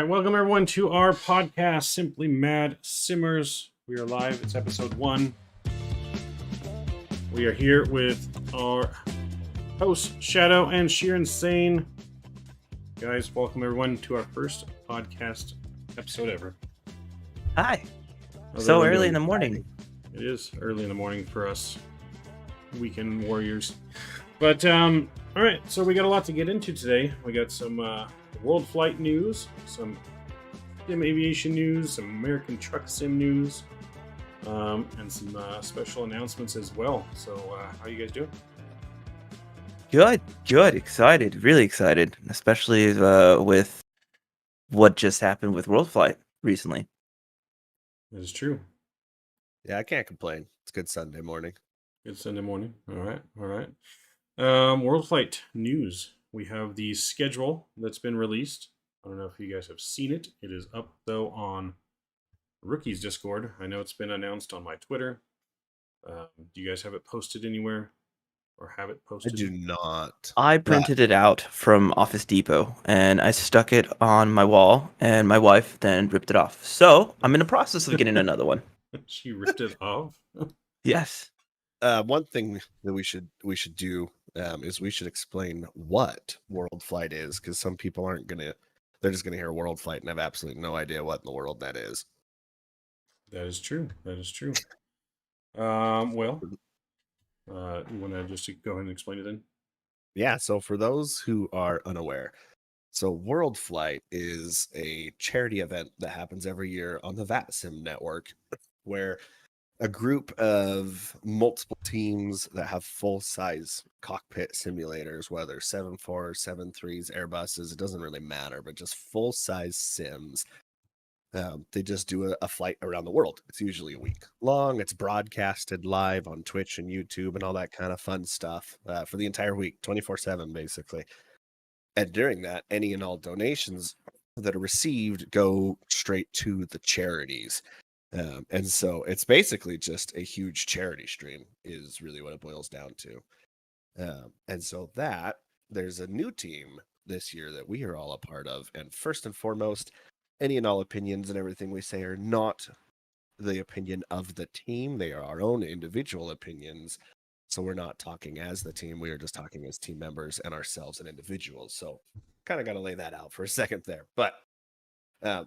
right, welcome everyone to our podcast, Simply Mad Simmers. We are live. It's episode 1. We are here with our hosts, Shadow and Sheer Insane. Guys, welcome everyone to our first podcast episode ever. Hi. How's So everyone early doing? in the morning. It is early in the morning for us weekend warriors. But, all right, so we got a lot to get into today. We got some world flight news, some sim aviation news, some American truck sim news, and some special announcements as well. So, how you guys doing? Good. Excited. Really excited. Especially with what just happened with worldflight recently. That is true. Yeah, I can't complain. It's a good Sunday morning. Good Sunday morning. All right. World flight news. We have the schedule that's been released. I don't know if you guys have seen it. It is up, though, on Rookie's Discord. I know it's been announced on my Twitter. Do you guys have it posted anywhere? Or have it I posted? do not. I printed it out from Office Depot and I stuck it on my wall, and my wife then ripped it off. So I'm in the process of getting another one. She ripped it off? Yes. One thing that we should do is we should explain what world flight is, because some people they're just gonna hear world flight and have absolutely no idea what in the world that is. That is true. Well, you want to just go ahead and explain it then? Yeah, so for those who are unaware, so World Flight is a charity event that happens every year on the VATSIM network, where a group of multiple teams that have full-size cockpit simulators, whether 747s, 737s, Airbuses, it doesn't really matter, but just full-size sims. They just do a flight around the world. It's usually a week long. It's broadcasted live on Twitch and YouTube and all that kind of fun stuff for the entire week, 24/7, basically. And during that, any and all donations that are received go straight to the charities. And so it's basically just a huge charity stream is really what it boils down to. And so there's a new team this year that we are all a part of. And first and foremost, any and all opinions and everything we say are not the opinion of the team. They are our own individual opinions. So we're not talking as the team. We are just talking as team members and ourselves and individuals. So kind of got to lay that out for a second there. But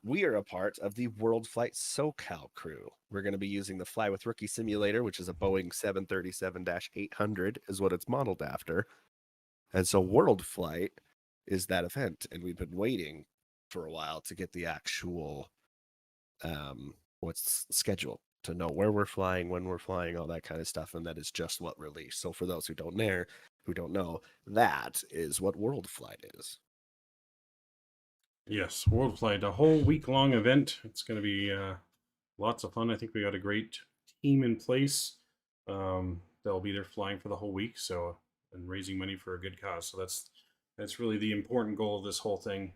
we are a part of the World Flight SoCal crew. We're going to be using the Fly with Rookie simulator, which is a Boeing 737-800 is what it's modeled after. And so World Flight is that event. And we've been waiting for a while to get the actual what's scheduled, to know where we're flying, when we're flying, all that kind of stuff. And that is just what released. So for those who don't know, that is what World Flight is. Yes, World Flight, a whole week-long event. It's going to be lots of fun. I think we got a great team in place. They'll be there flying for the whole week, and raising money for a good cause. So that's really the important goal of this whole thing.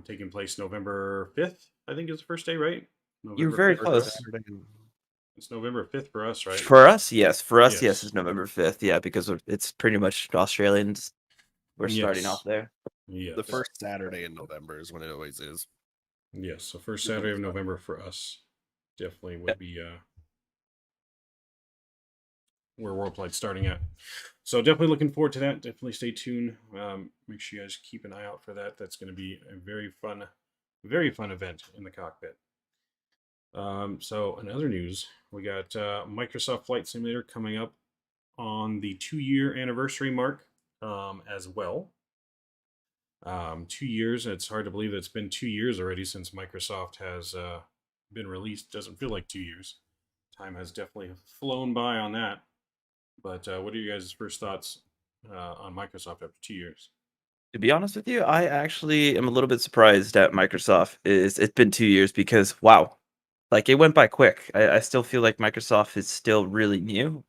Taking place November 5th, I think is the first day, right? You're very close. It's November 5th for us, right? For us, yes. Yes. It's November 5th. Yeah, because it's pretty much Australians. We're starting Yes. off there. Yeah. The first Saturday in November is when it always is. Yes, so first Saturday of November for us definitely would be where World Flight's starting at. So definitely looking forward to that. Definitely stay tuned. Make sure you guys keep an eye out for that. That's going to be a very fun event in the cockpit. So in other news, we got Microsoft Flight Simulator coming up on the 2-year anniversary mark as well. 2 years. It's hard to believe that it's been 2 years already since Microsoft has been released. Doesn't feel like 2 years. Time has definitely flown by on that. But what are you guys' first thoughts on Microsoft after 2 years? To be honest with you, I actually am a little bit surprised at Microsoft. It's been 2 years because, wow, like it went by quick. I still feel like Microsoft is still really new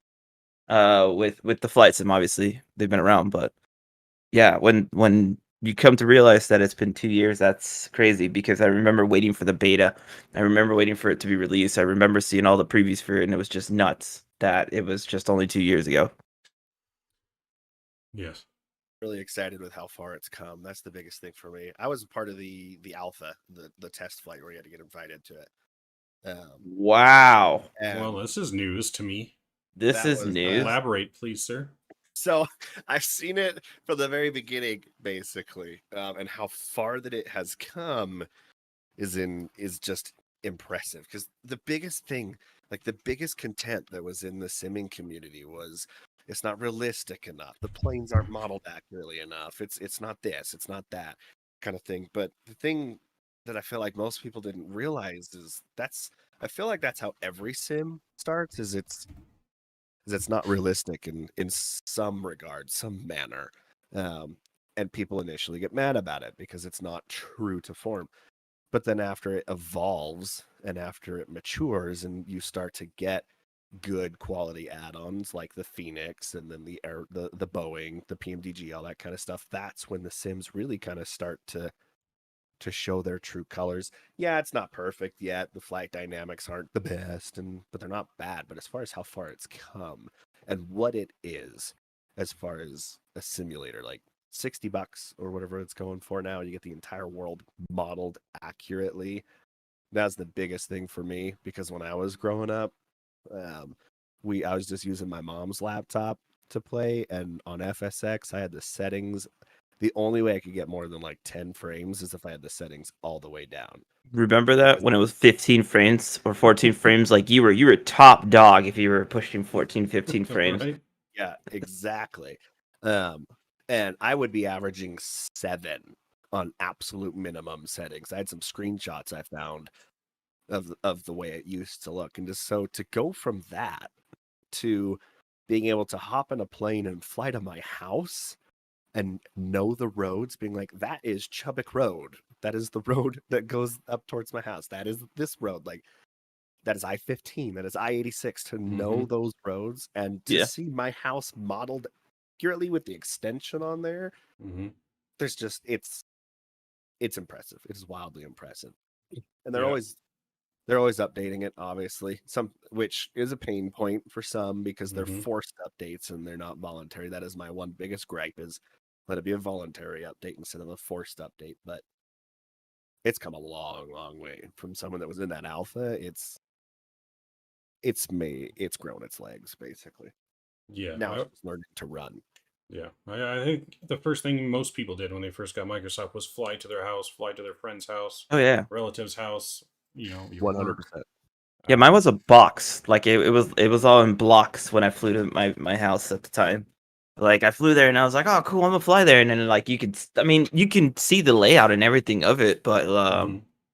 with the flight sim. Obviously, they've been around, but yeah, when you come to realize that it's been 2 years, that's crazy, because I remember waiting for the beta. I remember waiting for it to be released. I remember seeing all the previews for it, and it was just nuts that it was just only 2 years ago. Yes. really excited with how far it's come. That's the biggest thing for me. I was part of the alpha, the test flight where you had to get invited to it. Wow. Well, And this is news to me. This that is was news. Elaborate, please, sir. so I've seen it from the very beginning, basically, and how far that it has come is just impressive. Because the biggest thing, like the biggest content that was in the simming community was it's not realistic enough. The planes aren't modeled accurately enough. It's not this, it's not that kind of thing. But the thing that I feel like most people didn't realize is I feel like that's how every sim starts. Is it's not realistic in some regard, some manner. And people initially get mad about it because it's not true to form. But then after it evolves and after it matures and you start to get good quality add-ons like the Phoenix and then the Boeing, the PMDG, all that kind of stuff, that's when the Sims really kind of start to show their true colors. Yeah, it's not perfect yet. The flight dynamics aren't the best, but they're not bad. But as far as how far it's come and what it is, as far as a simulator, like $60 or whatever it's going for now, you get the entire world modeled accurately. That's the biggest thing for me because when I was growing up, I was just using my mom's laptop to play, and on FSX, I had the settings. The only way I could get more than like 10 frames is if I had the settings all the way down. Remember that when it was 15 frames or 14 frames? Like you were top dog if you were pushing 14, 15 frames. Right? Yeah, exactly. And I would be averaging 7 on absolute minimum settings. I had some screenshots I found of the way it used to look, and just so to go from that to being able to hop in a plane and fly to my house and know the roads, being like, that is Chubbuck Road. That is the road that goes up towards my house. That is this road. Like, that is I-15. That is I-86. To know those roads and to Yeah. see my house modeled accurately with the extension on there, there's just, it's impressive. It is wildly impressive. And they're always updating it, obviously. Which is a pain point for some because they're forced updates and they're not voluntary. That is my one biggest gripe, is let it be a voluntary update instead of a forced update. But it's come a long, long way from someone that was in that alpha. It's grown its legs, basically. Yeah. Now it's just learning to run. Yeah. I think the first thing most people did when they first got Microsoft was fly to their house, fly to their friend's house, Oh yeah. relative's house, your 100%. work. Yeah, mine was a box. Like it was all in blocks when I flew to my house at the time. Like I flew there and I was like, oh cool, I'm gonna fly there, and then like you can see the layout and everything of it, but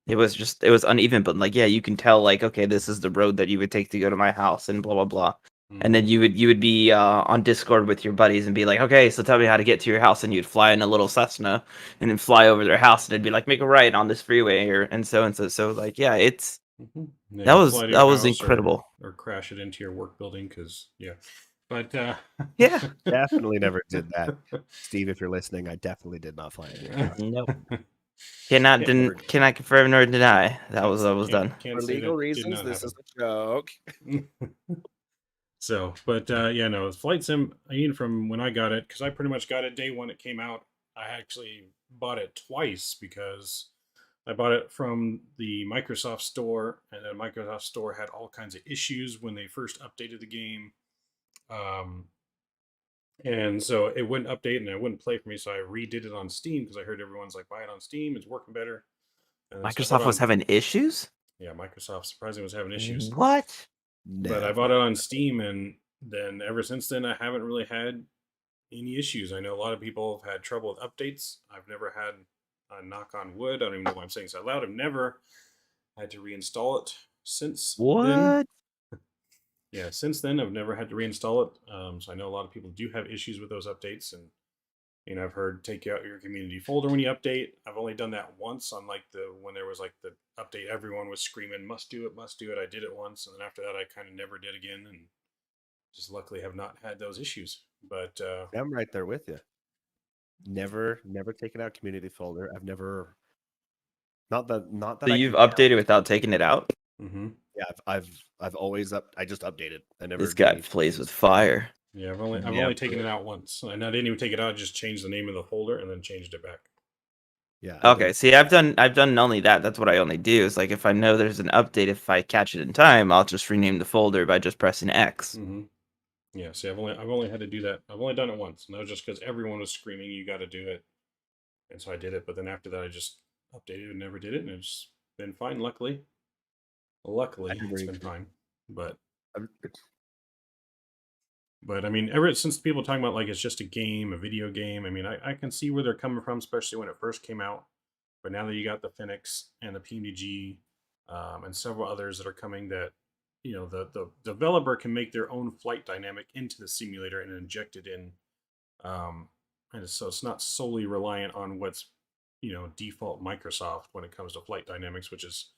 it was uneven, but like yeah, you can tell like okay, this is the road that you would take to go to my house and blah blah blah. And then you would be on Discord with your buddies and be like, okay, so tell me how to get to your house, and you'd fly in a little Cessna and then fly over their house, and it'd be like, make a right on this freeway and so. So like yeah, it's that was incredible. Or crash it into your work building because but Yeah. Definitely never did that. Steve, if you're listening, I definitely did not fly in your house. Nope. Cannot confirm nor deny that was done. For legal reasons, this is a joke. So, but no, Flight Sim, from when I got it, because I pretty much got it day one it came out. I actually bought it twice because I bought it from the Microsoft Store, and then Microsoft Store had all kinds of issues when they first updated the game. And so it wouldn't update and it wouldn't play for me. So I redid it on Steam because I heard everyone's like, buy it on Steam, it's working better. And Microsoft was having issues? Yeah, Microsoft surprisingly was having issues. What? But I bought it on Steam, and then ever since then, I haven't really had any issues. I know a lot of people have had trouble with updates. I've never had, knock on wood, I don't even know why I'm saying this out loud, I've never had to reinstall it since then. Yeah, since then, I've never had to reinstall it. So I know a lot of people do have issues with those updates, and I've heard take out your community folder when you update. I've only done that once on like when there was like the update, everyone was screaming, must do it, must do it. I did it once, and then after that, I kind of never did again, and just luckily have not had those issues. But I'm right there with you. Never taken out community folder. I've never. Not that. So you've updated without taking it out? Yeah, I've always I just updated. I never. This guy plays with fire. Yeah, I've only Yeah. taken it out once, and I didn't even take it out. I just changed the name of the folder and then changed it back. Yeah. Okay, see, I've done only that. That's what I only do. Is like if I know there's an update, if I catch it in time, I'll just rename the folder by just pressing X. Mm-hmm. Yeah, see, I've only had to do that. I've only done it once, and that was just because everyone was screaming, "You got to do it," and so I did it. But then after that, I just updated and never did it, and it's been fine. Luckily, I it's agree. been fine. But I'm- I mean, ever since people talking about like it's just a game, a video game. I mean, I can see where they're coming from, especially when it first came out. But now that you got the Phoenix and the PMDG, and several others that are coming, that the developer can make their own flight dynamic into the simulator and inject it in, and so it's not solely reliant on what's default Microsoft when it comes to flight dynamics, which is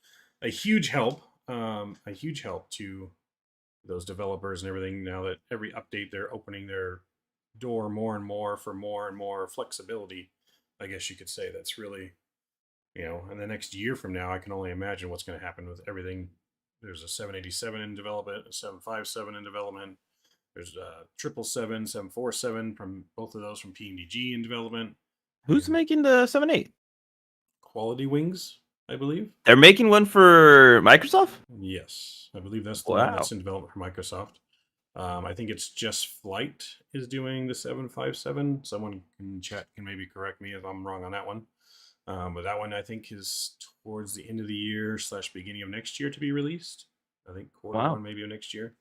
a huge help, to those developers and everything. Now that every update they're opening their door more and more for more and more flexibility, I guess you could say. That's really, in the next year from now, I can only imagine what's going to happen with everything. There's a 787 in development, a 757 in development. There's a 777, 747 from both of those from PMDG in development. Who's And making the 7.8? Quality Wings, I believe. They're making one for Microsoft? Yes, I believe that's the one Wow. that's in development for Microsoft. I think it's Just Flight is doing the 757. Someone in chat can maybe correct me if I'm wrong on that one. But that one I think is towards the end of the year / beginning of next year to be released. I think quarter Wow. one maybe of next year.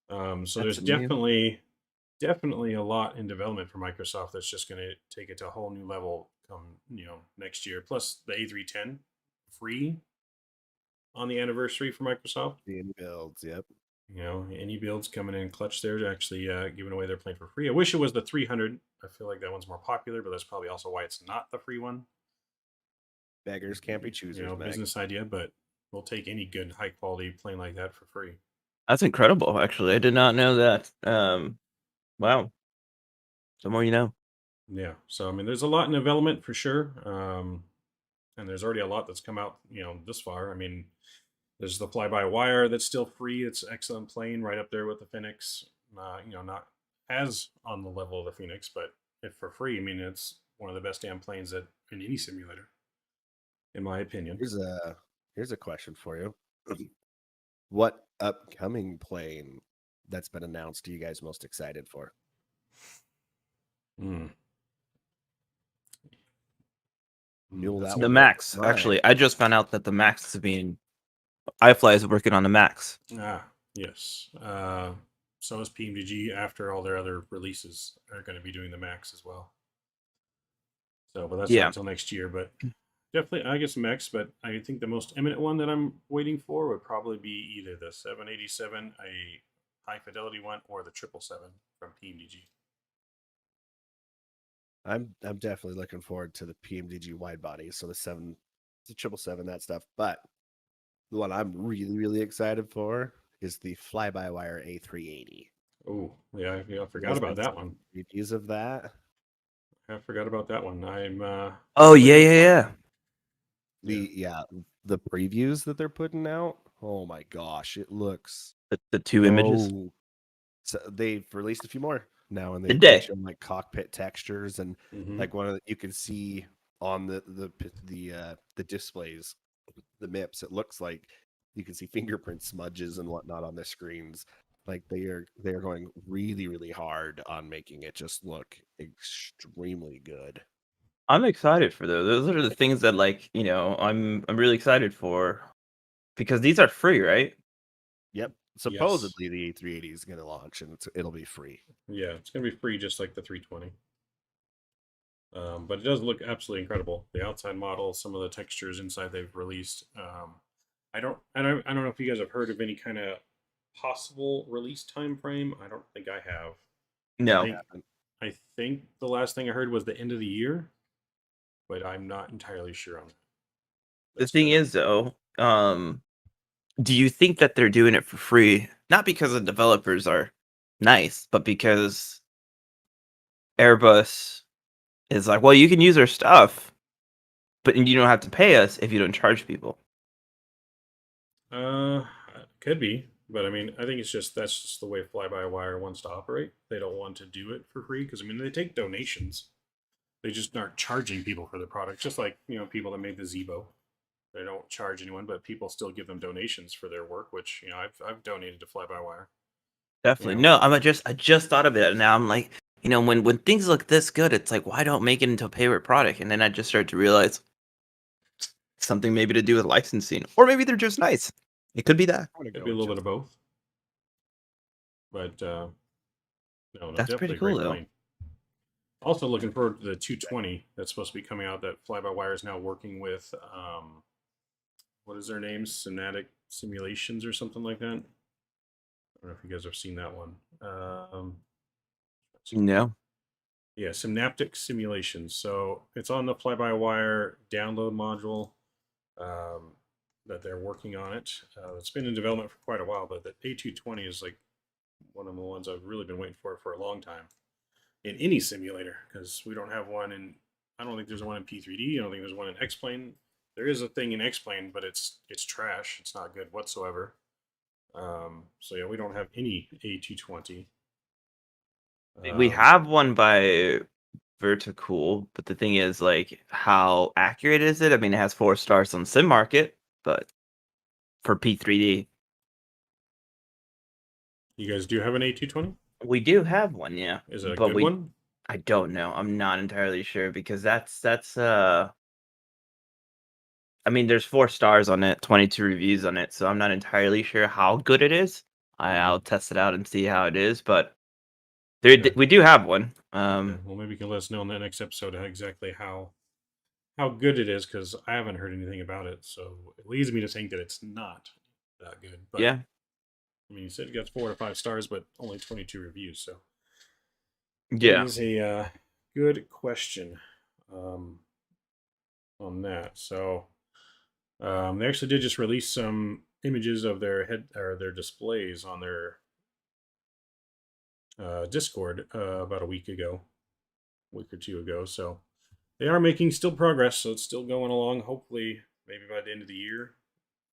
So That's there's amazing. definitely a lot in development for Microsoft that's just going to take it to a whole new level come next year. Plus the A310 free on the anniversary for Microsoft. The builds, yep. Any builds coming in clutch there to actually giving away their plane for free. I wish it was the 300. I feel like that one's more popular, but that's probably also why it's not the free one. Beggars can't be choosers, Meg. Business idea, but we'll take any good high quality plane like that for free. That's incredible, actually. I did not know that. Wow. The more you know. Yeah. So I mean, there's a lot in development for sure, and there's already a lot that's come out. This far. I mean, there's the fly by wire that's still free. It's an excellent plane, right up there with the Phoenix. Not as on the level of the Phoenix, but if for free, I mean, it's one of the best damn planes that in any simulator, in my opinion. Here's a question for you. What upcoming plane that's been announced are you guys most excited for? Mule That's that The one Max. up. Right. Actually, I just found out that the Max is being iFly is working on the Max. Yes. So is PMDG after all their other releases are going to be doing the Max as well. So, but that's not until next year. But definitely, I guess Max. But I think the most imminent one that I'm waiting for would probably be either the 787, a high fidelity one, or the 777 from PMDG. I'm definitely looking forward to the PMDG wide body, so the 777, that stuff. But the one I'm really, really excited for is the fly-by-wire A380. Oh, yeah, I forgot about that one. Reviews of that. I forgot about that one. I'm. Oh yeah. The previews that they're putting out. Oh my gosh, it looks The two images. So they've released a few more now, and Did they they? show like cockpit textures and like one of the, you can see on the displays, the MIPS. It looks like you can see fingerprint smudges and whatnot on the screens. Like they are going really, really hard on making it just look extremely good. I'm excited for those. Those are the things that I'm really excited for because these are free, right? Yep. Supposedly the A380 is going to launch and it'll be free. Yeah, it's going to be free just like the 320. But it does look absolutely incredible. The outside model, some of the textures inside they've released. I don't know if you guys have heard of any kind of possible release time frame. I don't think I have. No. I think the last thing I heard was the end of the year, but I'm not entirely sure on that. The thing is, though, do you think that they're doing it for free? Not because the developers are nice, but because Airbus is like, well, you can use our stuff, but you don't have to pay us if you don't charge people. Could be. But I mean, I think it's just that's just the way fly-by-wire wants to operate. They don't want to do it for free because I mean they take donations. They just aren't charging people for the product. Just like people that made the Zebo, they don't charge anyone, but people still give them donations for their work. Which I've donated to fly-by-wire. Definitely. No, I just thought of it, and now I'm like, when things look this good, it's like, why don't make it into a favorite product? And then I just start to realize something maybe to do with licensing, or maybe they're just nice. It could be that. I'm gonna It'd go be a with little bit just of both. But no, That's definitely pretty a great cool, though. plane. Also looking forward to the 220 that's supposed to be coming out. That fly-by-wire is now working with. What is their name? Synaptic Simulations or something like that. I don't know if you guys have seen that one. No. Yeah, Synaptic Simulations. So it's on the fly-by-wire download module that they're working on it. It's been in development for quite a while, but the A220 is like one of the ones I've really been waiting for a long time in any simulator because we don't have one in. I don't think there's one in P3D. I don't think there's one in X-Plane. There is a thing in X-Plane, but it's trash. It's not good whatsoever. So yeah, we don't have any A220. We have one by Vertical, but the thing is, like, how accurate is it? I mean, it has 4 stars on Sim Market, but for P3D, You guys do have an A220? we do have one, yeah. Is it a But good one? I don't know. I'm not entirely sure because that's I mean, there's 4 stars on it, 22 reviews on it, so I'm not entirely sure how good it is. I'll test it out and see how it is, but Okay. we do have one. Okay. Well, maybe you can let us know in the next episode exactly how good it is because I haven't heard anything about it. So it leads me to think that it's not that good. But Yeah. I mean, you said it got 4 to 5 stars, but only 22 reviews. So Yeah. it is a good question on that. So they actually did just release some images of their head or their displays on their Discord about a week or 2 ago. So they are making still progress. So it's still going along. Hopefully, maybe by the end of the year,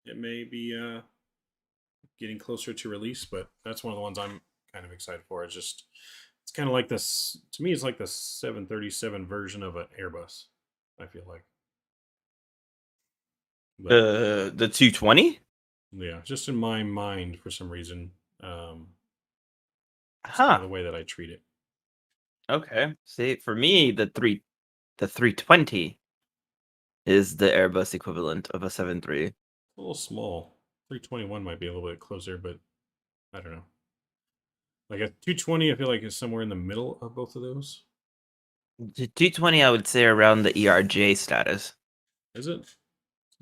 it may be getting closer to release. But that's one of the ones I'm kind of excited for. It's kind of like this to me. It's like the 737 version of an Airbus. I feel like. But, The 220? yeah, just in my mind for some reason. It's kind of Huh. the way that I treat it. Okay. See, for me, the 320 is the Airbus equivalent of a 73. A little small. 321 might be a little bit closer, but I don't know. Like a 220, I feel like is somewhere in the middle of both of those. The 220, I would say around the ERJ status. Is it?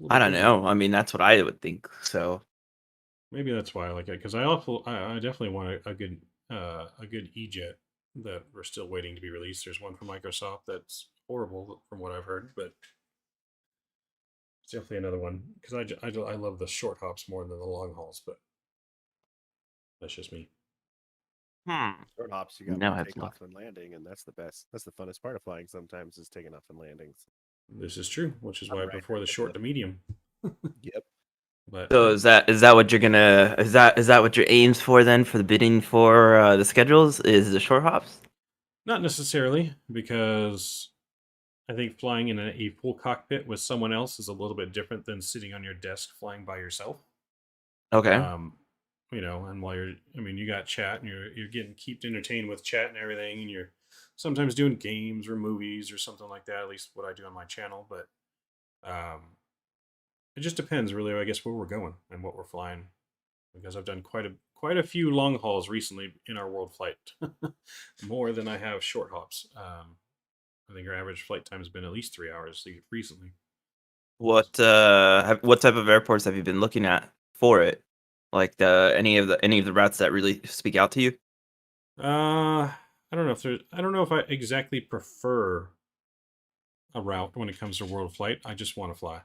I don't know. I mean, that's what I would think. So Maybe that's why I like it because I definitely want a good E-jet that we're still waiting to be released. There's one from Microsoft that's horrible from what I've heard, but it's definitely another one because I love the short hops more than the long hauls, but that's just me. short hops. You got No, more I have to takeoff and landing, and that's the best. That's the funnest part of flying. Sometimes is taking off and landings. This is true, which is I'm why I right prefer there the with short you. to medium. Yep. But So is that what you're gonna is that what your aims for then for the bidding for the schedules is the short hops? not necessarily because I think flying in a full cockpit with someone else is a little bit different than sitting on your desk flying by yourself. Okay. And while you got chat and you're getting kept entertained with chat and everything, and you're sometimes doing games or movies or something like that. At least what I do on my channel, but it just depends, really. I guess where we're going and what we're flying, because I've done quite a few long hauls recently in our world flight, more than I have short hops. I think our average flight time has been at least 3 hours recently. What type of airports have you been looking at for it? Like any of the routes that really speak out to you? I don't know if I exactly prefer a route when it comes to world flight. I just want to fly,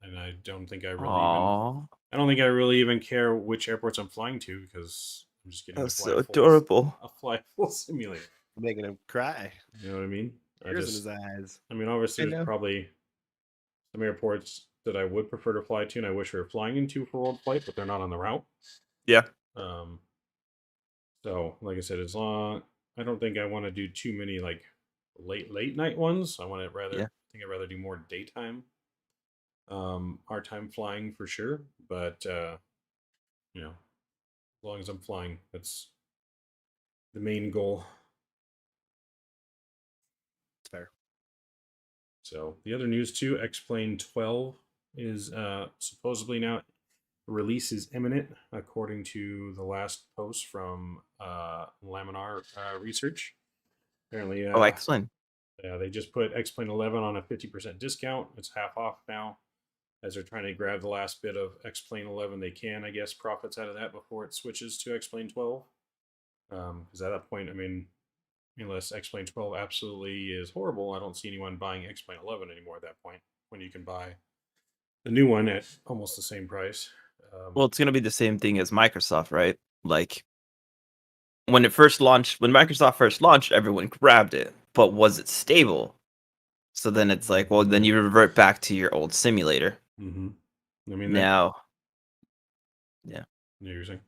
and I don't think I really even care which airports I'm flying to because I'm just getting That's to so adorable. fly a full simulator. Making him cry. You know what I mean? Tears in his eyes. I mean, obviously, I there's know. probably some airports that I would prefer to fly to, and I wish we were flying into for world flight, but they're not on the route. Yeah. So, like I said, as long I don't think I want to do too many like late night ones. I want to rather Yeah. I think I'd rather do more daytime. Our time flying for sure, but as long as I'm flying, that's the main goal. It's fair. So the other news too, X-Plane 12 is supposedly now release is imminent, according to the last post from Laminar Research. Apparently, Oh, excellent. they just put X-Plane 11 on a 50% discount. It's half off now, as they're trying to grab the last bit of X-Plane 11 they can, I guess, profits out of that before it switches to X-Plane 12. Because at that point, I mean, unless X-Plane 12 absolutely is horrible, I don't see anyone buying X-Plane 11 anymore at that point, when you can buy the new one at almost the same price. Well, it's gonna be the same thing as Microsoft, right? Like when Microsoft first launched, everyone grabbed it, but was it stable? So then it's like, well, then you revert back to your old simulator. Mm-hmm. I mean, Now, yeah. you're saying?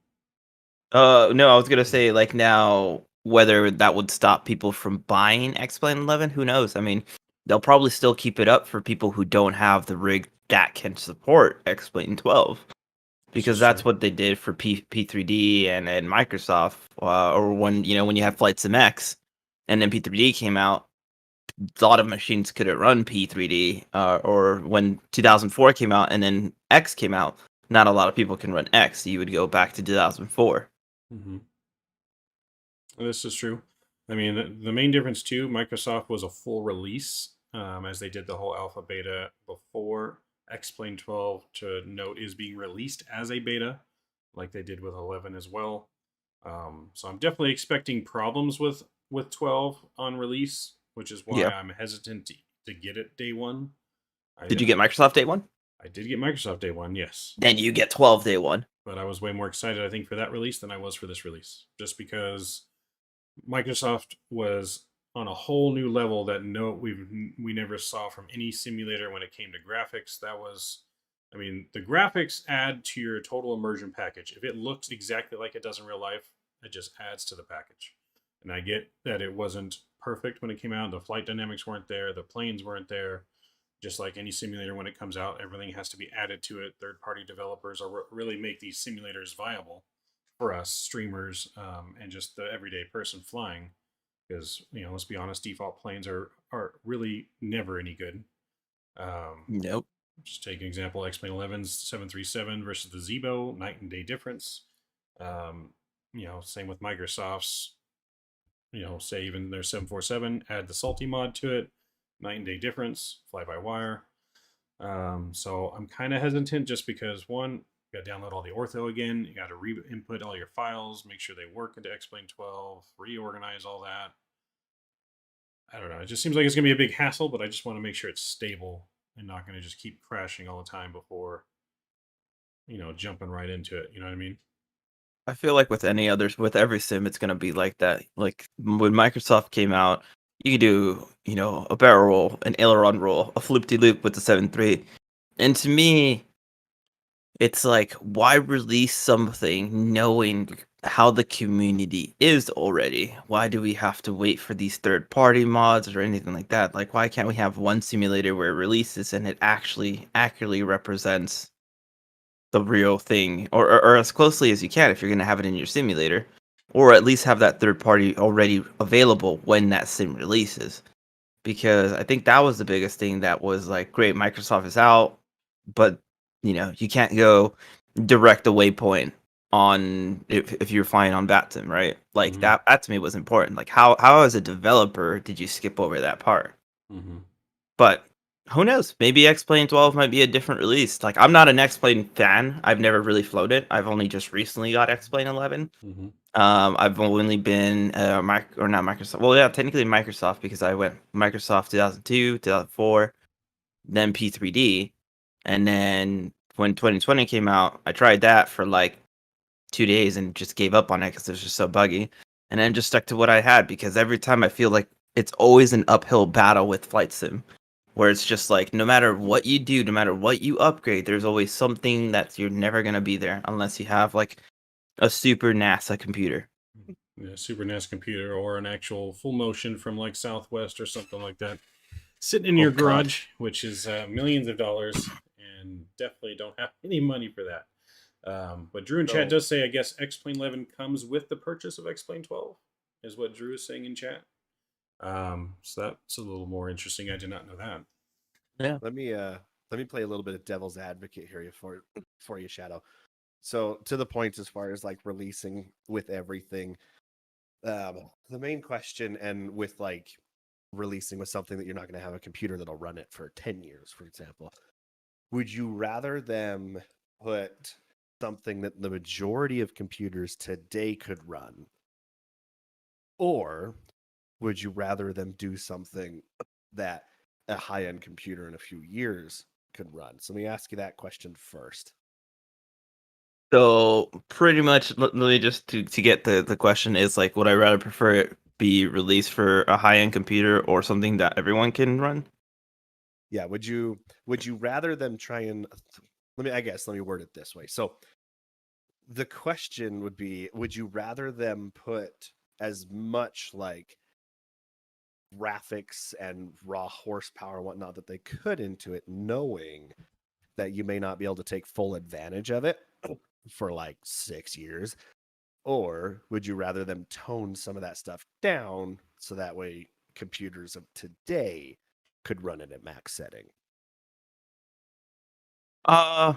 No, I was gonna say like now whether that would stop people from buying X-Plane 11, who knows? I mean, they'll probably still keep it up for people who don't have the rig that can support X-Plane 12. Because that's what they did for P3D and Microsoft, or when you have Flight S.M.S, and then P3D came out, a lot of machines couldn't run P3D, or when 2004 came out and then X came out, not a lot of people can run X. You would go back to 2004. Mm-hmm. This is true. I mean, the main difference too, Microsoft was a full release, as they did the whole alpha beta before. X-Plane 12, to note, is being released as a beta, like they did with 11 as well. So I'm definitely expecting problems with 12 on release, which is why Yeah. I'm hesitant to get it day one. Did you get Microsoft day one? I did get Microsoft day one, yes. Then you get 12 day one. But I was way more excited, I think, for that release than I was for this release, just because Microsoft was on a whole new level that we never saw from any simulator when it came to graphics. That was, I mean, the graphics add to your total immersion package. If it looks exactly like it does in real life, it just adds to the package. And I get that it wasn't perfect when it came out. The flight dynamics weren't there. The planes weren't there. Just like any simulator, when it comes out, everything has to be added to it. Third-party developers are really make these simulators viable for us streamers, and just the everyday person flying, because let's be honest, default planes are really never any good. Nope. Just take an example: X-Plane 11's 737 versus the Zebo, night and day difference. Same with Microsoft's. Say even their 747, add the salty mod to it, night and day difference, fly by wire. So I'm kind of hesitant, just because one, you got to download all the ortho again. You got to re-input all your files, make sure they work into X-Plane 12, reorganize all that. I don't know. It just seems like it's going to be a big hassle, but I just want to make sure it's stable and not going to just keep crashing all the time before, jumping right into it. You know what I mean? I feel like with every sim, it's gonna be like that. Like when Microsoft came out, you could do, a barrel roll, an aileron roll, a flip-de-loop with the 7.3. And to me, it's like, why release something knowing how the community is already? Why do we have to wait for these third-party mods or anything like that? Like, why can't we have one simulator where it releases and it actually accurately represents the real thing, or as closely as you can if you're going to have it in your simulator, or at least have that third party already available when that sim releases? Because I think that was the biggest thing that was like, great, Microsoft is out, but you can't go direct the waypoint on if you're flying on Batsim, right? Like Mhm. that to me was important. Like how as a developer did you skip over that part? Mm-hmm. But who knows? Maybe X-Plane 12 might be a different release. Like, I'm not an X-Plane fan. I've never really flown it. I've only just recently got X-Plane 11. Mm-hmm. I've only been not Microsoft. Well, yeah, technically Microsoft, because I went Microsoft 2002, 2004, then P3D, and then when 2020 came out, I tried that for like 2 days and just gave up on it because it was just so buggy, and then just stuck to what I had, because every time I feel like it's always an uphill battle with Flight Sim, where it's just like no matter what you do, no matter what you upgrade, there's always something that you're never gonna be there unless you have like a super NASA computer. A Super NES computer or an actual full motion from like Southwest or something like that, sitting in Oh, your God. garage, which is millions of dollars, and definitely don't have any money for that. But Drew in chat So does say, I guess X-Plane 11 comes with the purchase of X-Plane 12, is what Drew is saying in chat. So that's a little more interesting. I did not know that. Yeah. let me play a little bit of devil's advocate here for you, Shadow. So to the point as far as like releasing with everything, the main question, and with like releasing with something that you're not going to have a computer that'll run it for 10 years, for example, would you rather them put something that the majority of computers today could run, or would you rather them do something that a high-end computer in a few years could run? So let me ask you that question first. So pretty much, let me just to get the question is like, would I rather prefer it be released for a high end computer or something that everyone can run? Yeah, would you rather them try and let me word it this way. So the question would be, would you rather them put as much like graphics and raw horsepower and whatnot that they could into it, knowing that you may not be able to take full advantage of it for like 6 years? Or would you rather them tone some of that stuff down so that way computers of today could run it at max setting? Uh,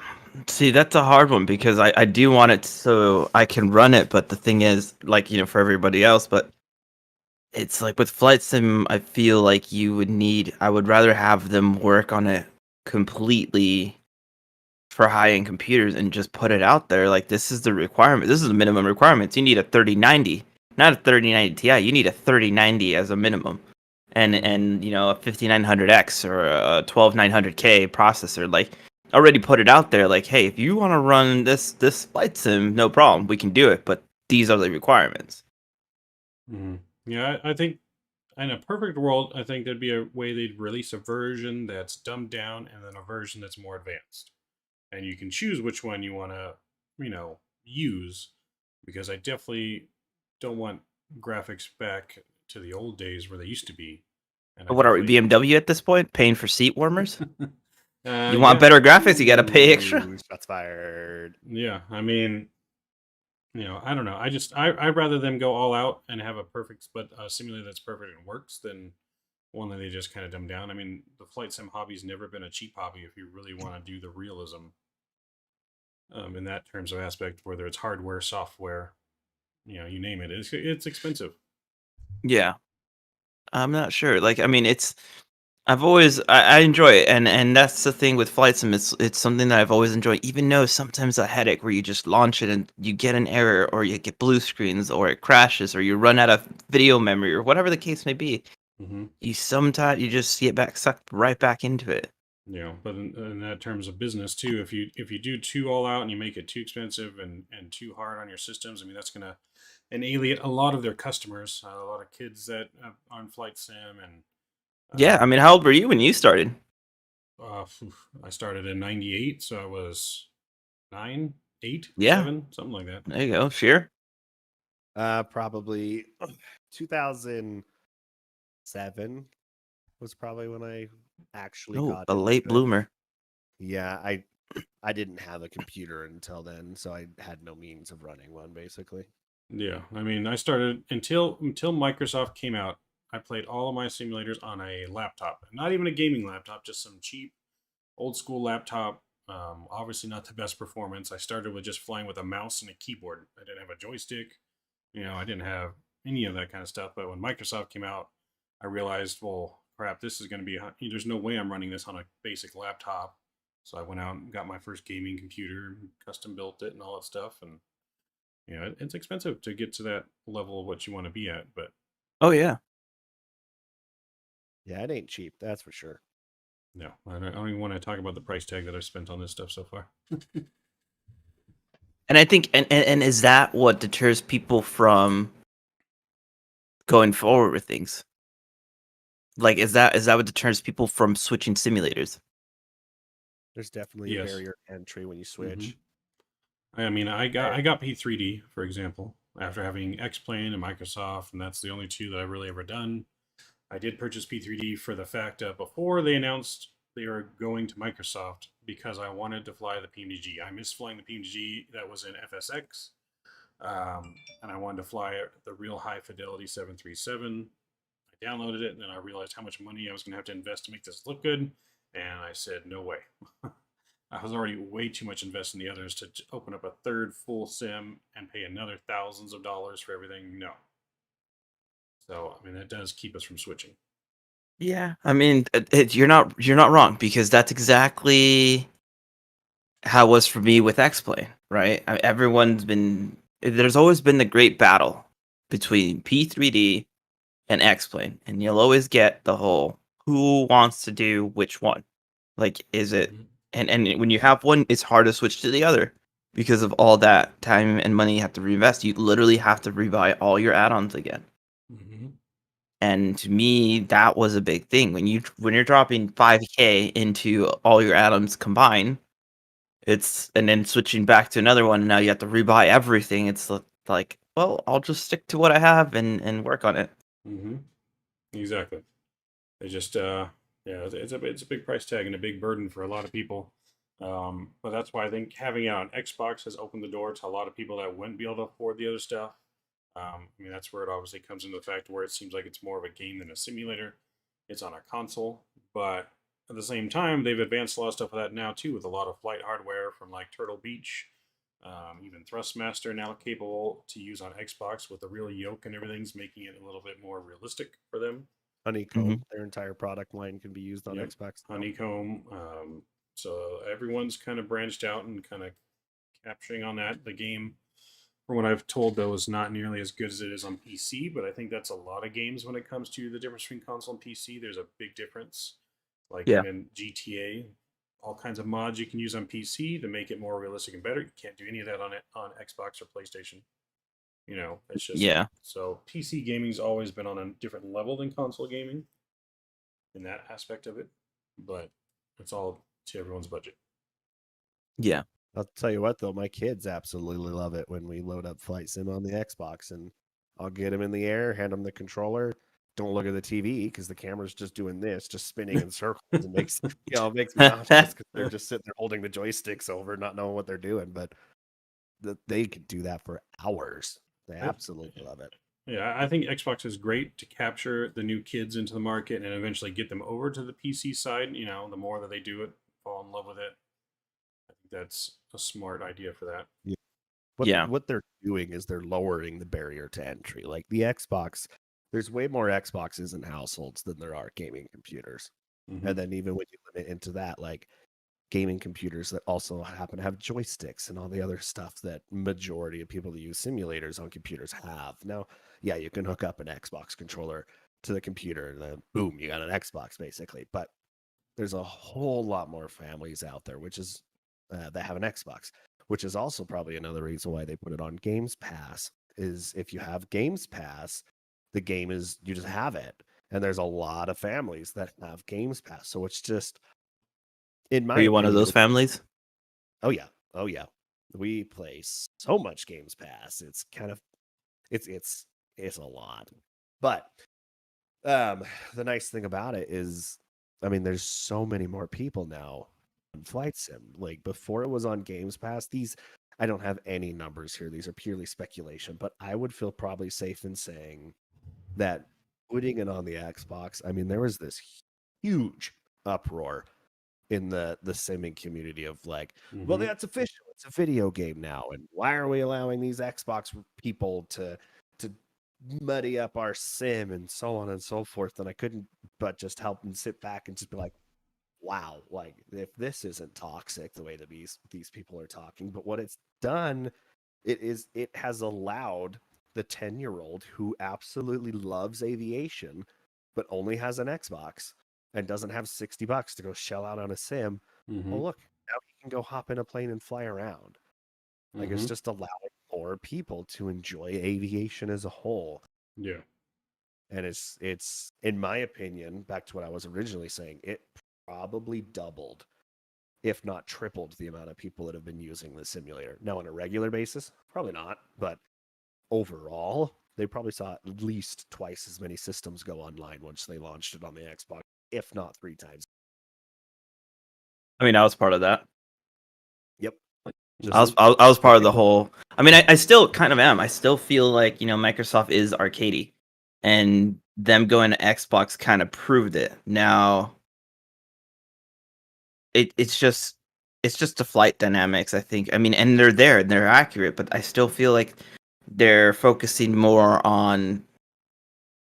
See, that's a hard one because I do want it so I can run it, but the thing is, like, for everybody else, but it's like with Flight Sim, I feel like I would rather have them work on it completely for high-end computers and just put it out there. Like, this is the requirement. This is the minimum requirements. You need a 3090, not a 3090 Ti. You need a 3090 as a minimum. And a 5900X or a 12900K processor. Like, already put it out there. Like, hey, if you want to run this Flight Sim, no problem. We can do it. But these are the requirements. Mm-hmm. Yeah, I think in a perfect world, I think there'd be a way they'd release a version that's dumbed down and then a version that's more advanced. And you can choose which one you want to, use, because I definitely don't want graphics back to the old days where they used to be. And I What are we, definitely, BMW at this point? Paying for seat warmers? You want yeah, better graphics? You got to pay extra. Ooh, shots fired. yeah. I mean, I don't know. I'd rather them go all out and have a perfect, but a simulator that's perfect and works than one that they just kind of dumb down. I mean, the flight sim hobby's never been a cheap hobby if you really want to do the realism, in that terms of aspect, whether it's hardware, software, you name it. It's expensive. Yeah, I'm not sure. Like, I mean, I enjoy it, and that's the thing with Flight Sim. It's something that I've always enjoyed, even though sometimes a headache where you just launch it and you get an error, or you get blue screens, or it crashes, or you run out of video memory, or whatever the case may be. Mm-hmm. You just see it sucked right back into it. But in that terms of business too, if you do too all out and you make it too expensive and too hard on your systems, I mean that's gonna alienate a lot of their customers, a lot of kids that on flight sim, and Yeah, I mean, how old were you when you started? I started in '98, so I was 9, 8, Yeah, 7, something like that. there you go. Sure. Probably 2007 was probably when I actually Oh, got a into late it. bloomer. Yeah, I didn't have a computer until then, so I had no means of running one basically. Yeah, I mean, I started until Microsoft came out. I played all of my simulators on a laptop, not even a gaming laptop, just some cheap old school laptop. Obviously, not the best performance. I started with just flying with a mouse and a keyboard. I didn't have a joystick. I didn't have any of that kind of stuff. But when Microsoft came out, I realized, well, crap, this is going to be. There's no way I'm running this on a basic laptop. So I went out and got my first gaming computer, custom built it, and all that stuff. And it's expensive to get to that level of what you want to be at. But Oh yeah. Yeah, it ain't cheap, that's for sure. no, I don't even want to talk about the price tag that I've spent on this stuff so far. And I think, and is that what deters people from going forward with things? Like, is that what deters people from switching simulators? There's definitely a Yes. barrier to entry when you switch. I mean, I got P3D, for example, after having X-Plane and Microsoft, and that's the only two that I've really ever done. I did purchase P3D for the fact that before they announced they were going to Microsoft, because I wanted to fly the PMDG. I missed flying the PMDG that was in FSX, and I wanted to fly the real high fidelity 737. I downloaded it, and then I realized how much money I was going to have to invest to make this look good, and I said, no way. I was already way too much invested in the others to open up a third full sim and pay another thousands of dollars for everything. No. So, I mean, that does keep us from switching. Yeah, I mean, you're not wrong, because that's exactly how it was for me with X-Plane, right? There's always been the great battle between P3D and X-Plane, and you'll always get the whole who wants to do which one. Like, is it? Mhm. And when you have one, it's hard to switch to the other because of all that time and money you have to reinvest. You literally have to rebuy all your add-ons again. Mhm. And to me, that was a big thing. When you're dropping 5K into all your atoms combined, and then switching back to another one, and now you have to rebuy everything. It's like, well, I'll just stick to what I have and work on it. Mhm. Exactly. They just, yeah, it's a big price tag and a big burden for a lot of people. But that's why I think having it on Xbox has opened the door to a lot of people that wouldn't be able to afford the other stuff. I mean, that's where it obviously comes into the fact where it seems like it's more of a game than a simulator. It's on a console, but at the same time, they've advanced a lot of stuff with that now too, with a lot of flight hardware from like Turtle Beach, even Thrustmaster now capable to use on Xbox with a real yoke and everything's making it a little bit more realistic for them. Honeycomb, their entire product line can be used on Yep, Xbox now. Honeycomb. So everyone's kind of branched out and kind of capturing on that. The game, from what I've told, though, is not nearly as good as it is on PC. But I think that's a lot of games when it comes to the difference between console and PC. There's a big difference. Like Yeah. even GTA, all kinds of mods you can use on PC to make it more realistic and better. You can't do any of that on Xbox or PlayStation. It's just Yeah. so PC gaming's always been on a different level than console gaming in that aspect of it, but it's all to everyone's budget. Yeah. I'll tell you what, though, my kids absolutely love it when we load up Flight Sim on the Xbox, and I'll get them in the air, hand them the controller. Don't look at the TV because the camera's just doing this, just spinning in circles, and it makes me nauseous because they're just sitting there holding the joysticks over, not knowing what they're doing. But they could do that for hours. They I, absolutely love it. yeah, I think Xbox is great to capture the new kids into the market and eventually get them over to the PC side. The more that they do it, fall in love with it. I think that's a smart idea for that. Yeah. Yeah. What they're doing is they're lowering the barrier to entry. Like the Xbox, there's way more Xboxes in households than there are gaming computers. Mm-hmm. And then even when you limit into that, like gaming computers that also happen to have joysticks and all the other stuff that majority of people that use simulators on computers have. Now, yeah, you can hook up an Xbox controller to the computer and then boom, you got an Xbox basically. But there's a whole lot more families out there, which is that have an Xbox, which is also probably another reason why they put it on Games Pass. Is if you have Games Pass, the game is you just have it, and there's a lot of families that have Games Pass, so it's just, in Are my you one of opinion, those families? oh yeah, oh yeah, we play so much Games Pass. It's kind of it's a lot, but the nice thing about it is, I mean, there's so many more people now on Flight Sim. Like before it was on Games Pass, I don't have any numbers here. These are purely speculation, but I would feel probably safe in saying that putting it on the Xbox, I mean, there was this huge uproar in the simming community of like, well, Mm-hmm. that's official. It's a video game now, and why are we allowing these Xbox people to muddy up our sim and so on and so forth? And I couldn't but just help and sit back and just be like, wow, like if this isn't toxic the way that these people are talking, but what it's done, it has allowed the 10-year-old who absolutely loves aviation but only has an Xbox and doesn't have $60 to go shell out on a sim. Mm-hmm. Well, look, now he can go hop in a plane and fly around. Like it's Mm-hmm. just allowing more people to enjoy aviation as a whole. Yeah. And it's in my opinion, back to what I was originally saying, it probably doubled if not tripled the amount of people that have been using the simulator. Now, on a regular basis, probably not, but overall, they probably saw at least twice as many systems go online once they launched it on the Xbox, if not 3 times. I mean, I was part of that. Yep. I was part of the whole. I mean, I still kind of am. I still feel like, you know, Microsoft is arcadey, and them going to Xbox kind of proved it. Now, it's just the flight dynamics, I think. I mean, and they're there and they're accurate, but I still feel like they're focusing more on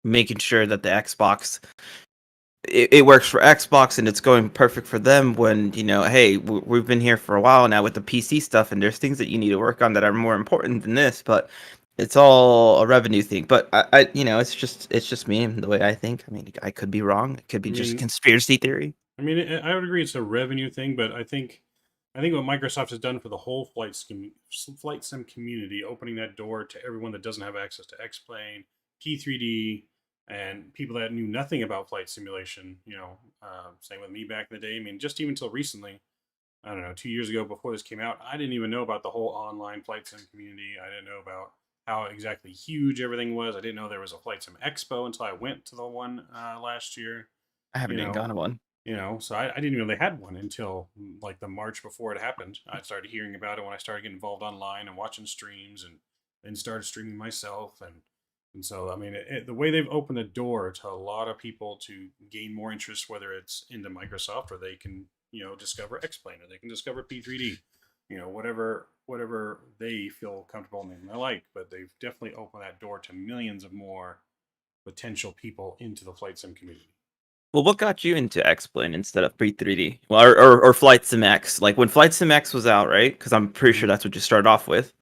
making sure that the Xbox it works for Xbox and it's going perfect for them when, you know, hey, we've been here for a while now with the PC stuff and there's things that you need to work on that are more important than this, but it's all a revenue thing. But I you know, it's just me and the way I think. I mean, I could be wrong. It could be just conspiracy theory. I mean, I would agree it's a revenue thing, but I think what Microsoft has done for the whole flight sim community, opening that door to everyone that doesn't have access to X-Plane, P3D, and people that knew nothing about flight simulation, you know, same with me back in the day. I mean, just even until recently, I don't know, 2 years ago before this came out, I didn't even know about the whole online flight sim community. I didn't know about how exactly huge everything was. I didn't know there was a flight sim expo until I went to the one last year. I haven't even gone to one. You know, so I didn't even know they had one until like the March before it happened. I started hearing about it when I started getting involved online and watching streams, and then started streaming myself. And so, I mean, the way they've opened the door to a lot of people to gain more interest, whether it's into Microsoft or they can, you know, discover X-Plane or they can discover P3D, you know, whatever they feel comfortable and they like. But they've definitely opened that door to millions of more potential people into the flight sim community. Well, what got you into X-Plane instead of P3D? Well, or Flight Sim X? Like when Flight Sim X was out, right? Because I'm pretty sure that's what you started off with.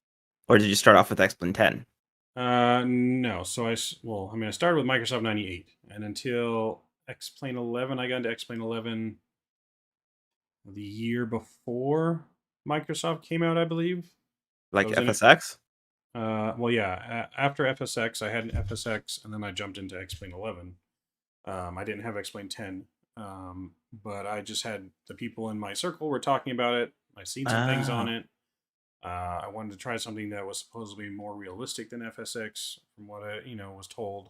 Or did you start off with X-Plane 10? No. So I started with Microsoft 98, and until X-Plane 11, I got into X-Plane 11 the year before Microsoft came out, I believe. Like So FSX? Well, yeah. After FSX, I had an FSX, and then I jumped into X-Plane 11. I didn't have X-Plane 10, but I just had the people in my circle were talking about it. I seen some things on it. I wanted to try something that was supposedly more realistic than FSX, from what I was told,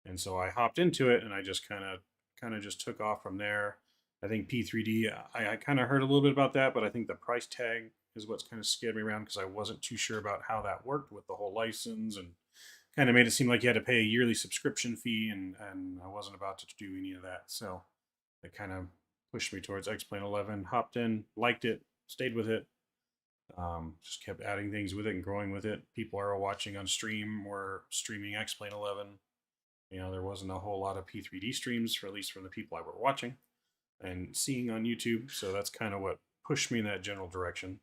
and so I hopped into it, and I just kind of just took off from there. I think P3D, I kind of heard a little bit about that, but I think the price tag is what's kind of scared me around because I wasn't too sure about how that worked with the whole license, and kind of made it seem like you had to pay a yearly subscription fee, and I wasn't about to do any of that. So it kind of pushed me towards X-Plane 11. Hopped in, liked it, stayed with it. Just kept adding things with it and growing with it. People are watching on stream or streaming X-Plane 11. You know, there wasn't a whole lot of P3D streams, for at least from the people I were watching and seeing on YouTube. So that's kind of what pushed me in that general direction.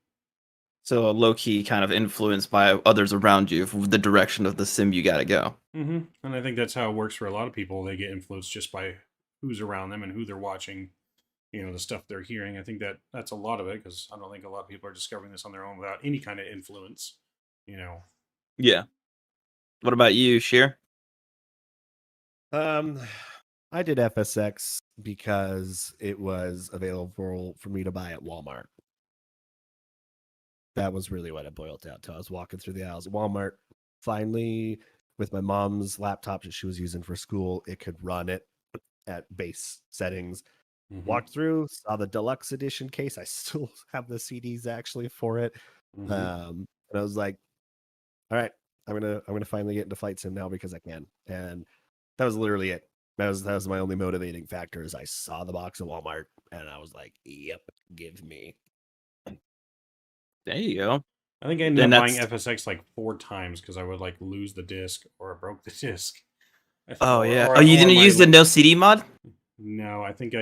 So low key kind of influenced by others around you, the direction of the sim you gotta go. Mm-hmm. And I think that's how it works for a lot of people. They get influenced just by who's around them and who they're watching. You know, the stuff they're hearing. I think that's a lot of it, because I don't think a lot of people are discovering this on their own without any kind of influence. You know. Yeah. What about you, Sheer? I did FSX because it was available for me to buy at Walmart. That was really what it boiled down to. I was walking through the aisles at Walmart. Finally, with my mom's laptop that she was using for school, it could run it at base settings. Mm-hmm. Walked through, saw the deluxe edition case. I still have the CDs actually for it. Mm-hmm. And I was like, all right, I'm gonna finally get into flight sim now because I can. And that was literally it. That was my only motivating factor. Is I saw the box at Walmart and I was like, yep, give me. There you go. I think I ended up buying FSX like 4 times because I would like lose the disc or I broke the disc. Oh yeah. Oh, you didn't use the no CD mod? No, I think I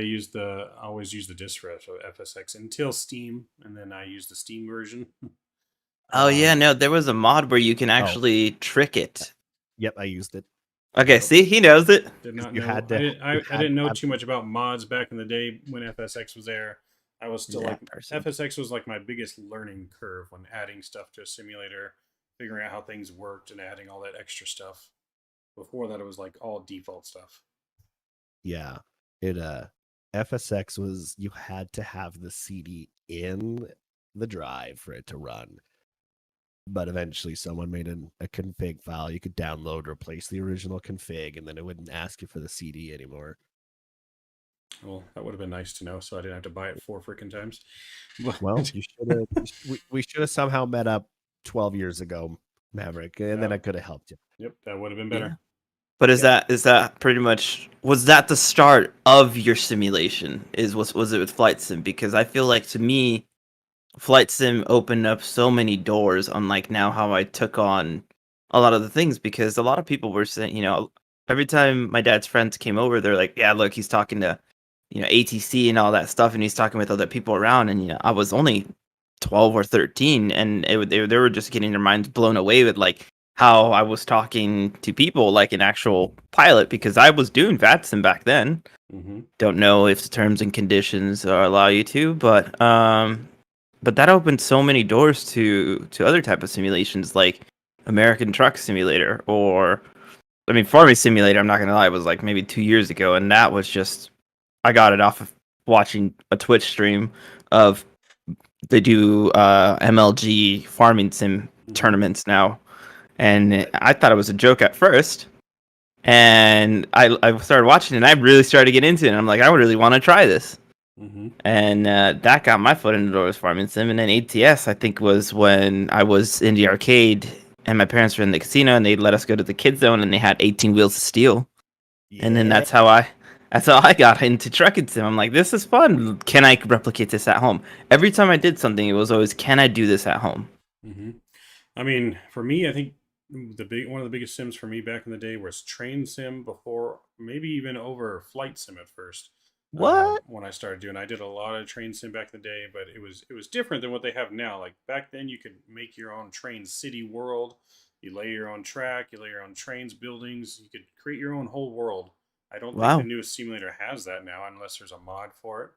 always use the disc for FSX until Steam, and then I use the Steam version. Oh yeah, no, there was a mod where you can actually trick it. Yep, I used it. Okay, Yep. See, he knows it. Did not know. I didn't know too much about mods back in the day when FSX was there. I was still FSX was like my biggest learning curve when adding stuff to a simulator, figuring out how things worked and adding all that extra stuff. Before that, it was like all default stuff. Yeah, FSX was you had to have the CD in the drive for it to run. But eventually someone made a config file you could download, replace the original config, and then it wouldn't ask you for the CD anymore. Well, that would have been nice to know, so I didn't have to buy it 4 freaking times. Well, you should have. We should have somehow met up 12 years ago, Maverick, and then Yeah. I could have helped you. Yep, that would have been Yeah. better. But is that pretty much, was that the start of your simulation? Was it with Flight Sim? Because I feel like, to me, Flight Sim opened up so many doors on, like, now how I took on a lot of the things, because a lot of people were saying, every time my dad's friends came over, they're like, yeah, look, he's talking to, ATC and all that stuff, and he's talking with other people around, and I was only 12 or 13, and they were just getting their minds blown away with, like, how I was talking to people like an actual pilot, because I was doing VATSIM back then. Mm-hmm. Don't know if the terms and conditions allow you to, but that opened so many doors to other type of simulations, like American Truck Simulator, or Farming Simulator. I'm not gonna lie, it was like maybe 2 years ago, and that was just, I got it off of watching a Twitch stream of, they do MLG farming sim tournaments now, and I thought it was a joke at first, and I started watching it, and I really started to get into it, and I'm like, I really want to try this. Mm-hmm. And that got my foot in the door with farming sim. And then ATS, I think, was when I was in the arcade and my parents were in the casino, and they let us go to the kids zone, and they had 18 Wheels of Steel. And then that's how I got into trucking sim. I'm like, this is fun. Can I replicate this at home? Every time I did something, it was always, can I do this at home? Mm-hmm. I mean, for me, I think one of the biggest sims for me back in the day was train sim, before maybe even over flight sim at first. What? When I started doing, I did a lot of train sim back in the day, but it was different than what they have now. Like back then, you could make your own train city world. You lay your own track, you lay your own trains, buildings. You could create your own whole world. I don't think the Wow. newest simulator has that now, unless there's a mod for it.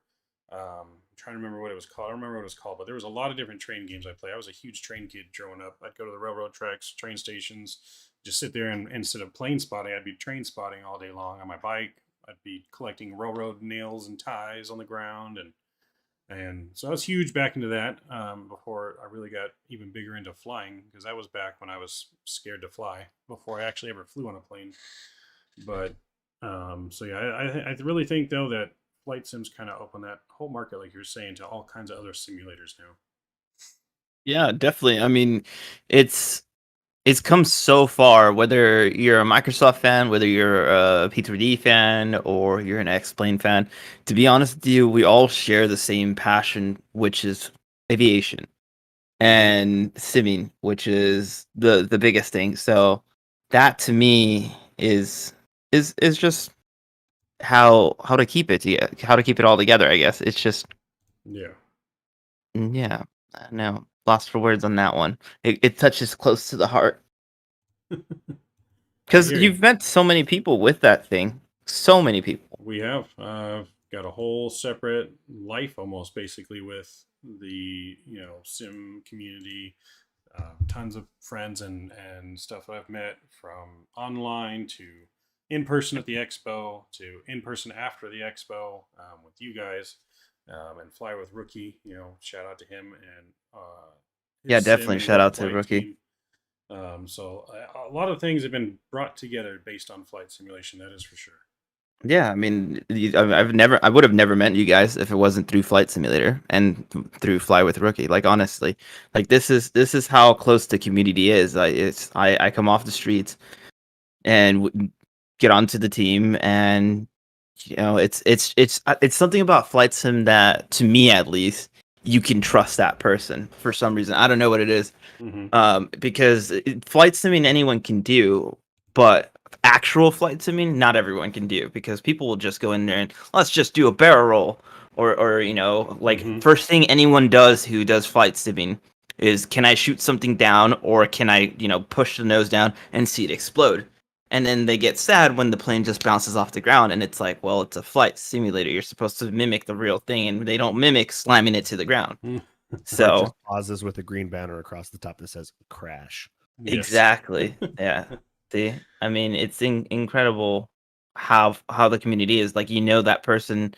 I'm trying to remember what it was called. I don't remember what it was called, but there was a lot of different train games I played. I was a huge train kid growing up. I'd go to the railroad tracks, train stations, just sit there, and instead of plane spotting, I'd be train spotting all day long on my bike. I'd be collecting railroad nails and ties on the ground, and so I was huge back into that before I really got even bigger into flying, because that was back when I was scared to fly before I actually ever flew on a plane. But so yeah, I really think though that flight sims kind of open that whole market, like you're saying, to all kinds of other simulators now. Yeah, definitely. It's come so far, whether you're a Microsoft fan, whether you're a P3D fan, or you're an X-Plane fan. To be honest with you, we all share the same passion, which is aviation and simming, which is the biggest thing. So that, to me, is just how to keep it, yeah, how to keep it all together, I guess. It's just, Yeah. yeah, no, lost for words on that one. It touches close to the heart. I Because hear you. you've met so many people with that thing. So many people. We have got a whole separate life almost, basically, with the sim community. Tons of friends and stuff I've met, from online to in person at the expo to in person after the expo, with you guys, and Fly with Rookie. Shout out to him and Yeah, his sim definitely. and Shout world out to flight Rookie. team. So a lot of things have been brought together based on flight simulation. That is for sure. Yeah, I would have never met you guys if it wasn't through Flight Simulator and through Fly with Rookie. Like, honestly, like, this is how close the community is. I come off the streets and get onto the team, and it's something about Flight Sim that, to me at least, you can trust that person for some reason. I don't know what it is. Mm-hmm. Because flight simming anyone can do, but actual flight simming not everyone can do, because people will just go in there and, let's just do a barrel roll, or like, Mm-hmm. first thing anyone does who does flight simming is, can I shoot something down, or can I push the nose down and see it explode? And then they get sad when the plane just bounces off the ground, and it's like, well, it's a flight simulator. You're supposed to mimic the real thing, and they don't mimic slamming it to the ground. Or So just pauses with a green banner across the top that says crash. Yes. exactly. Yeah. See, it's incredible how the community is. Like, that person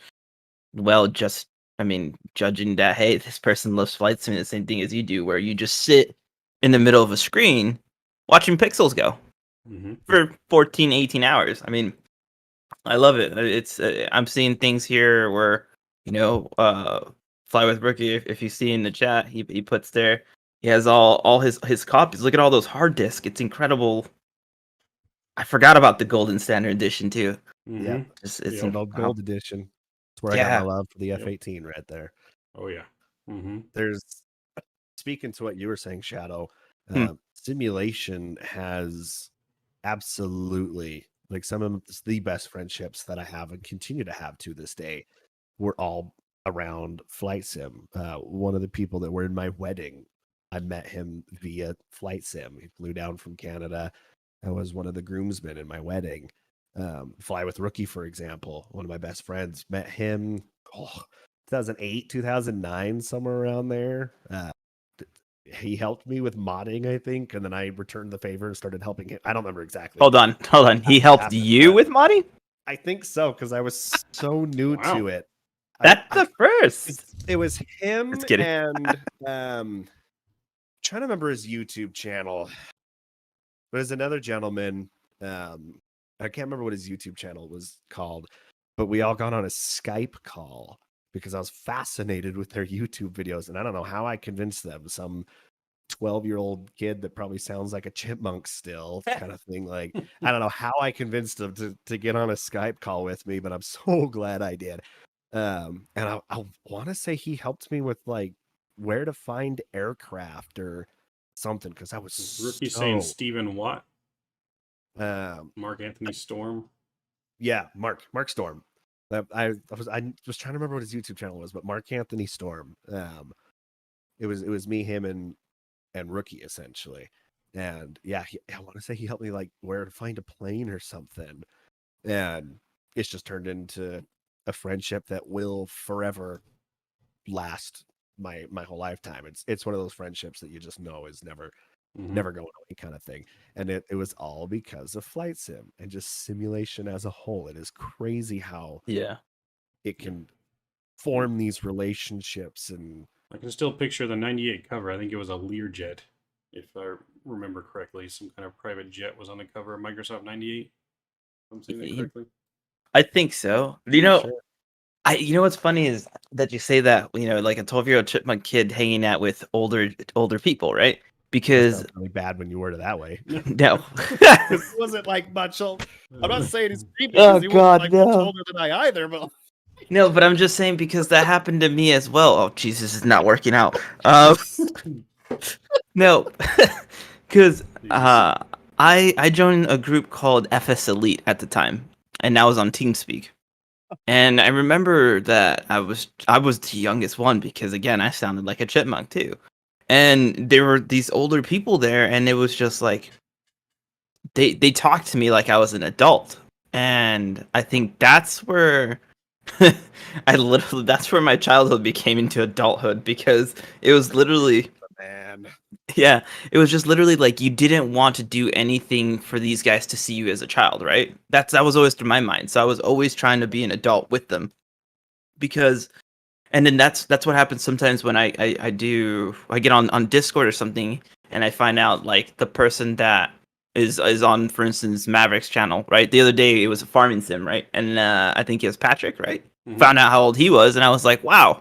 Well, just I mean, judging that, hey, this person loves flight sim the same thing as you do, where you just sit in the middle of a screen watching pixels go Hmm. for 14, 18 hours. I mean, I love it. It's I'm seeing things here where Fly with Rookie. If you see in the chat, he puts there. He has all his copies. Look at all those hard disks. It's incredible. I forgot about the Golden Standard Edition too. Yeah, Hmm. It's Yep. good old wow. gold edition. That's where I got my Yeah. love for the Yep. F-18 right there. Oh yeah. Hmm. There's speaking to what you were saying, Shadow. Hmm. Simulation has absolutely like some of the best friendships that I have and continue to have to this day. Were all around flight sim. One of the people that were in my wedding, I met him via flight sim. He flew down from Canada. I was one of the groomsmen in my wedding. Fly with Rookie, for example, one of my best friends, met him 2008, 2009, somewhere around there. He helped me with modding, I think, and then I returned the favor and started helping him. I don't remember exactly. Hold on. He What helped happened, you but with modding? I think so because I was so new Wow. to it. That's the first. It was him Just kidding. and trying to remember his YouTube channel. There's another gentleman. I can't remember what his YouTube channel was called, but we all got on a Skype call because I was fascinated with their YouTube videos, and I don't know how I convinced them. Some 12-year-old kid that probably sounds like a chipmunk still, kind of thing. Like I don't know how I convinced him to get on a Skype call with me, but I'm so glad I did. And I want to say he helped me with like where to find aircraft or something because I was Rookie saying so Stephen Watt, um Mark Anthony Storm. yeah, Mark Storm. I was trying to remember what his YouTube channel was, but Mark Anthony Storm. It was me, him, and Rookie essentially. And yeah, I want to say he helped me like where to find a plane or something. And it's just turned into a friendship that will forever last my whole lifetime. It's one of those friendships that you just know is never Hmm. never going away kind of thing. And it was all because of flight sim and just simulation as a whole. It is crazy how Yeah. it can form these relationships and I can still picture the '98 cover. I think it was a Learjet, if I remember correctly. Some kind of private jet was on the cover of Microsoft '98. If I'm saying that correctly. I think so. sure. You know what's funny is that you say that, like a 12-year-old chipmunk kid hanging out with older people, right? That Because sounds really bad when you word it that way. no. It wasn't like much old. I'm not saying he's creepy Oh because he wasn't God, like much no. older than I either, but No, but I'm just saying because that happened to me as well. Oh, Jesus, is not working out. No, because I joined a group called FS Elite at the time, and that was on TeamSpeak. And I remember that I was the youngest one because again I sounded like a chipmunk too. And there were these older people there, and it was just like they talked to me like I was an adult. And I think that's where that's where my childhood became into adulthood because it was literally man, yeah, it was just literally like you didn't want to do anything for these guys to see you as a child, right? That was always through my mind. So I was always trying to be an adult with them because and then that's what happens sometimes when I get on Discord or something and I find out like the person that is on, for instance, Maverick's channel, right? The other day it was a farming sim, right? And I think it was Patrick, right? Mhm. Found out how old he was, and I was like, wow,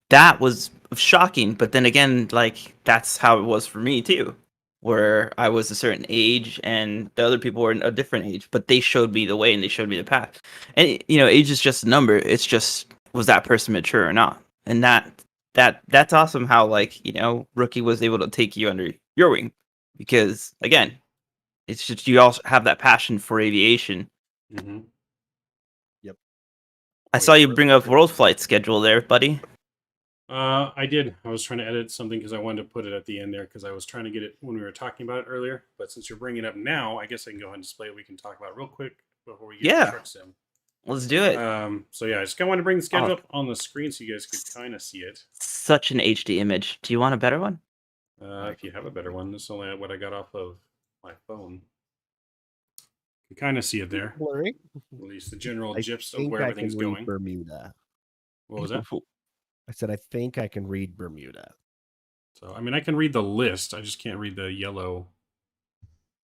that was shocking. But then again, like that's how it was for me too, where I was a certain age and the other people were a different age, but they showed me the way and they showed me the path. And age is just a number. It's just was that person mature or not, and that's awesome. How like Rookie was able to take you under your wing because again, it's just you also have that passion for aviation. Mhm. yep. I Oh, saw yeah. you bring up World Flight schedule there, buddy. I did. I was trying to edit something because I wanted to put it at the end there because I was trying to get it when we were talking about it earlier. But since you're bringing it up now, I guess I can go ahead and display it. We can talk about it real quick before we get to Yeah, truck sim. let's do it. So yeah, I just kind of wanted to bring the schedule Oh. up on the screen so you guys could kind of see it. Such an HD image. Do you want a better one? If you have a better one, this is only what I got off of my phone. You kind of see it there. Blurry. At least the general I gist of think where I everything's can leave going. Bermuda. What was that? I said I think I can read Bermuda. So I mean, I can read the list. I just can't read the yellow.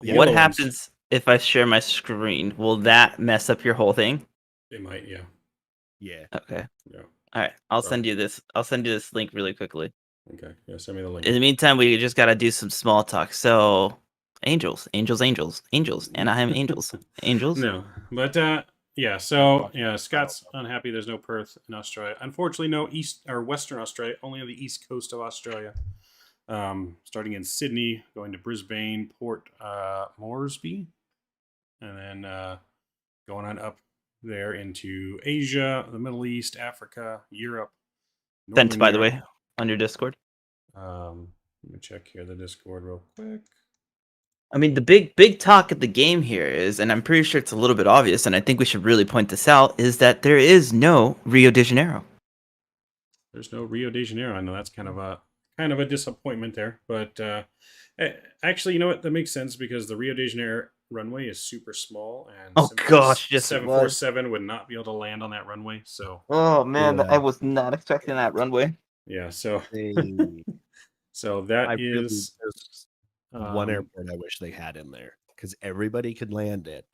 The What yellow ones. happens if I share my screen? Will that mess up your whole thing? It might, yeah. Yeah. Okay. Yeah. All right. I'll Probably. send you this. I'll send you this link really quickly. Okay. Yeah, send me the link. In the meantime, we just gotta do some small talk. So, angels, Anaheim Angels, angels. No, but yeah. So yeah, Scott's unhappy. There's no Perth in Australia. Unfortunately, no East or Western Australia. Only on the east coast of Australia. Starting in Sydney, going to Brisbane, Port Moresby, and then going on up there into Asia, the Middle East, Africa, Europe, Sent, Northern by the Europe. way, on your Discord. Let me check here the Discord real quick. I mean, the big talk of the game here is, and I'm pretty sure it's a little bit obvious, and I think we should really point this out, is that there is no Rio de Janeiro. There's no Rio de Janeiro. I know that's kind of a disappointment there, but actually, you know what? That makes sense because the Rio de Janeiro runway is super small, and Oh gosh, yes, it was. 747 would not be able to land on that runway. So Oh man, Yeah. I was not expecting that runway. yeah, so They, so that I really, is there's one um, airport I wish they had in there because everybody could land it,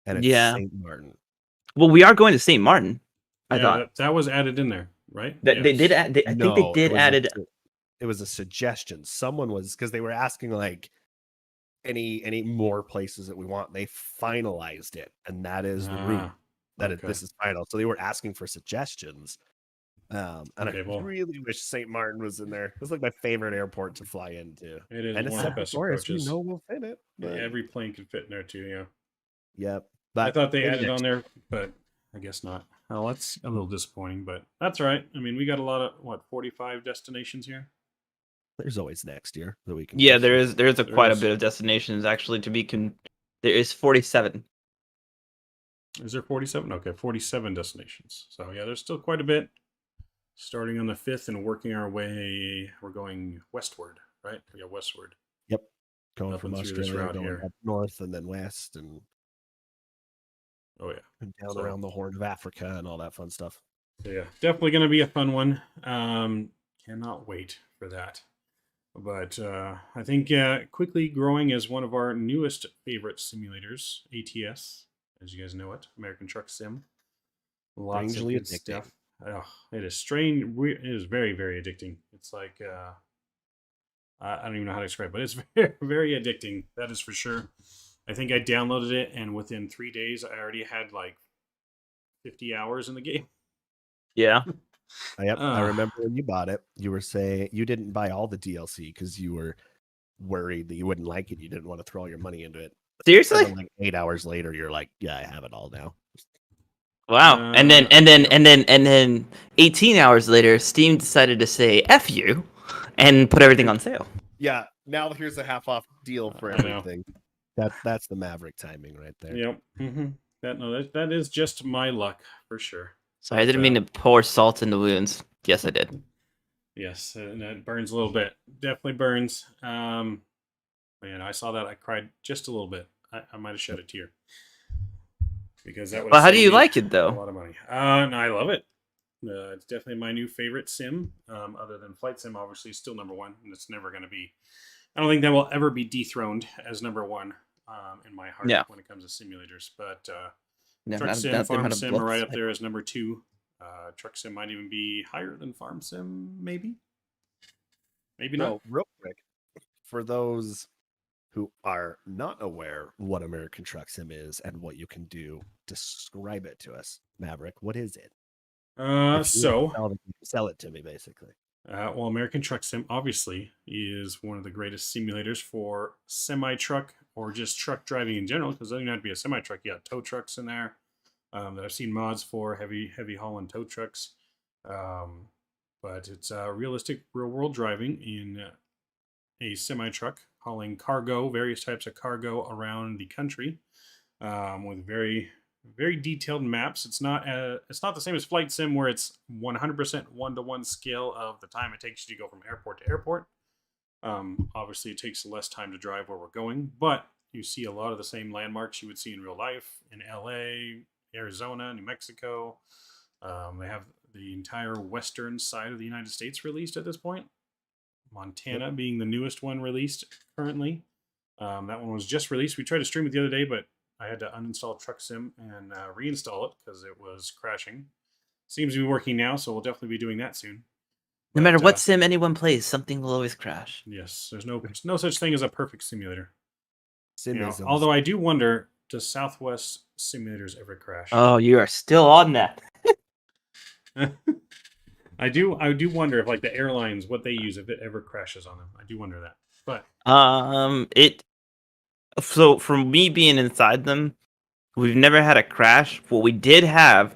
and it's Yeah. St. Martin. Well, we are going to St. Martin. I yeah, thought that was added in there, right? that they did. Yes. I think they No, did added. it was a suggestion. Someone was because they were asking like any more places that we want. They finalized it, and that is the route okay. this is final. So they were asking for suggestions. And Okay, I well, really wish St. Martin was in there. It's like my favorite airport to fly into. it is And one it's of the set best before us. We approaches. know we'll fit it. But Every plane can fit in there too. Yeah. yep. I But thought they maybe added on next there, but I guess not. Well, that's a little disappointing, but that's all right. I mean, we got a lot of 45 destinations here. there's always next year that we can. Yeah, do, there is quite a is. bit of destinations actually to be There is 47. Is there 47? Okay, 47 destinations. So yeah, there's still quite a bit. Starting on the 5th and working our way, we're going westward, right? Yeah, westward. Yep. Going Up from and through this Australia, route going here. up north and then west and Oh yeah. down So- around the Horn of Africa and all that fun stuff. So yeah, definitely going to be a fun one. Cannot wait for that. But I think quickly growing as one of our newest favorite simulators, ATS, as you guys know it, American Truck Sim. Lots Strangely of good addicting. stuff. Oh, it is strange. It is very, very addicting. It's like I don't even know how to describe it, but it's very, very addicting. That is for sure. I think I downloaded it, and within 3 days, I already had like 50 hours in the game. Yeah. Yep. I remember when you bought it, you were saying you didn't buy all the DLC because you were worried that you wouldn't like it. You didn't want to throw all your money into it. Seriously? And then, like 8 hours later, you're like, yeah, I have it all now. Wow. And then 18 hours later, Steam decided to say F you and put everything on sale. Yeah. Now here's a half off deal for I know. everything. That's the Maverick timing right there. Yep. That is just my luck for sure. Sorry, I didn't mean to pour salt in the wounds. Yes, I did. Yes, and it burns a little bit. Definitely burns. Man, I saw that. I cried just a little bit. I might have shed a tear because that. But how do you saved me like it a though? lot of money. No, I love it. It's definitely my new favorite sim. Other than Flight Sim, obviously, is still number one, and it's never going to be. I don't think that will ever be dethroned as number one in my heart when it comes to simulators. But Truck Sim, Farm Sim are right up there as number two. Truck Sim might even be higher than Farm Sim, maybe. Maybe not. Real quick, for those who are not aware what American Truck Sim is and what you can do, describe it to us, Maverick. What is it? Sell it to me, basically. Well, American Truck Sim obviously is one of the greatest simulators for semi-truck or just truck driving in general, because it doesn't have to be a semi-truck. You got tow trucks in there that I've seen mods for, heavy hauling tow trucks. But it's realistic real-world driving in a semi-truck hauling cargo, various types of cargo around the country with very, very detailed maps. It's not the same as Flight Sim where it's 100% one-to-one scale of the time it takes you to go from airport to airport. Obviously, it takes less time to drive where we're going, but you see a lot of the same landmarks you would see in real life in LA, Arizona, New Mexico, They have the entire western side of the United States released at this point. Montana being the newest one released currently. That one was just released. We tried to stream it the other day, but I had to uninstall Truck Sim and reinstall it because it was crashing. Seems to be working now, so we'll definitely be doing that soon. No matter what sim anyone plays, something will always crash. Yes, there's no such thing as a perfect simulator. Simisms. Although I do wonder, does Southwest simulators ever crash? Oh, you are still on that. I do wonder if like the airlines, what they use, if it ever crashes on them. I do wonder that. But so from me being inside them, we've never had a crash. What we did have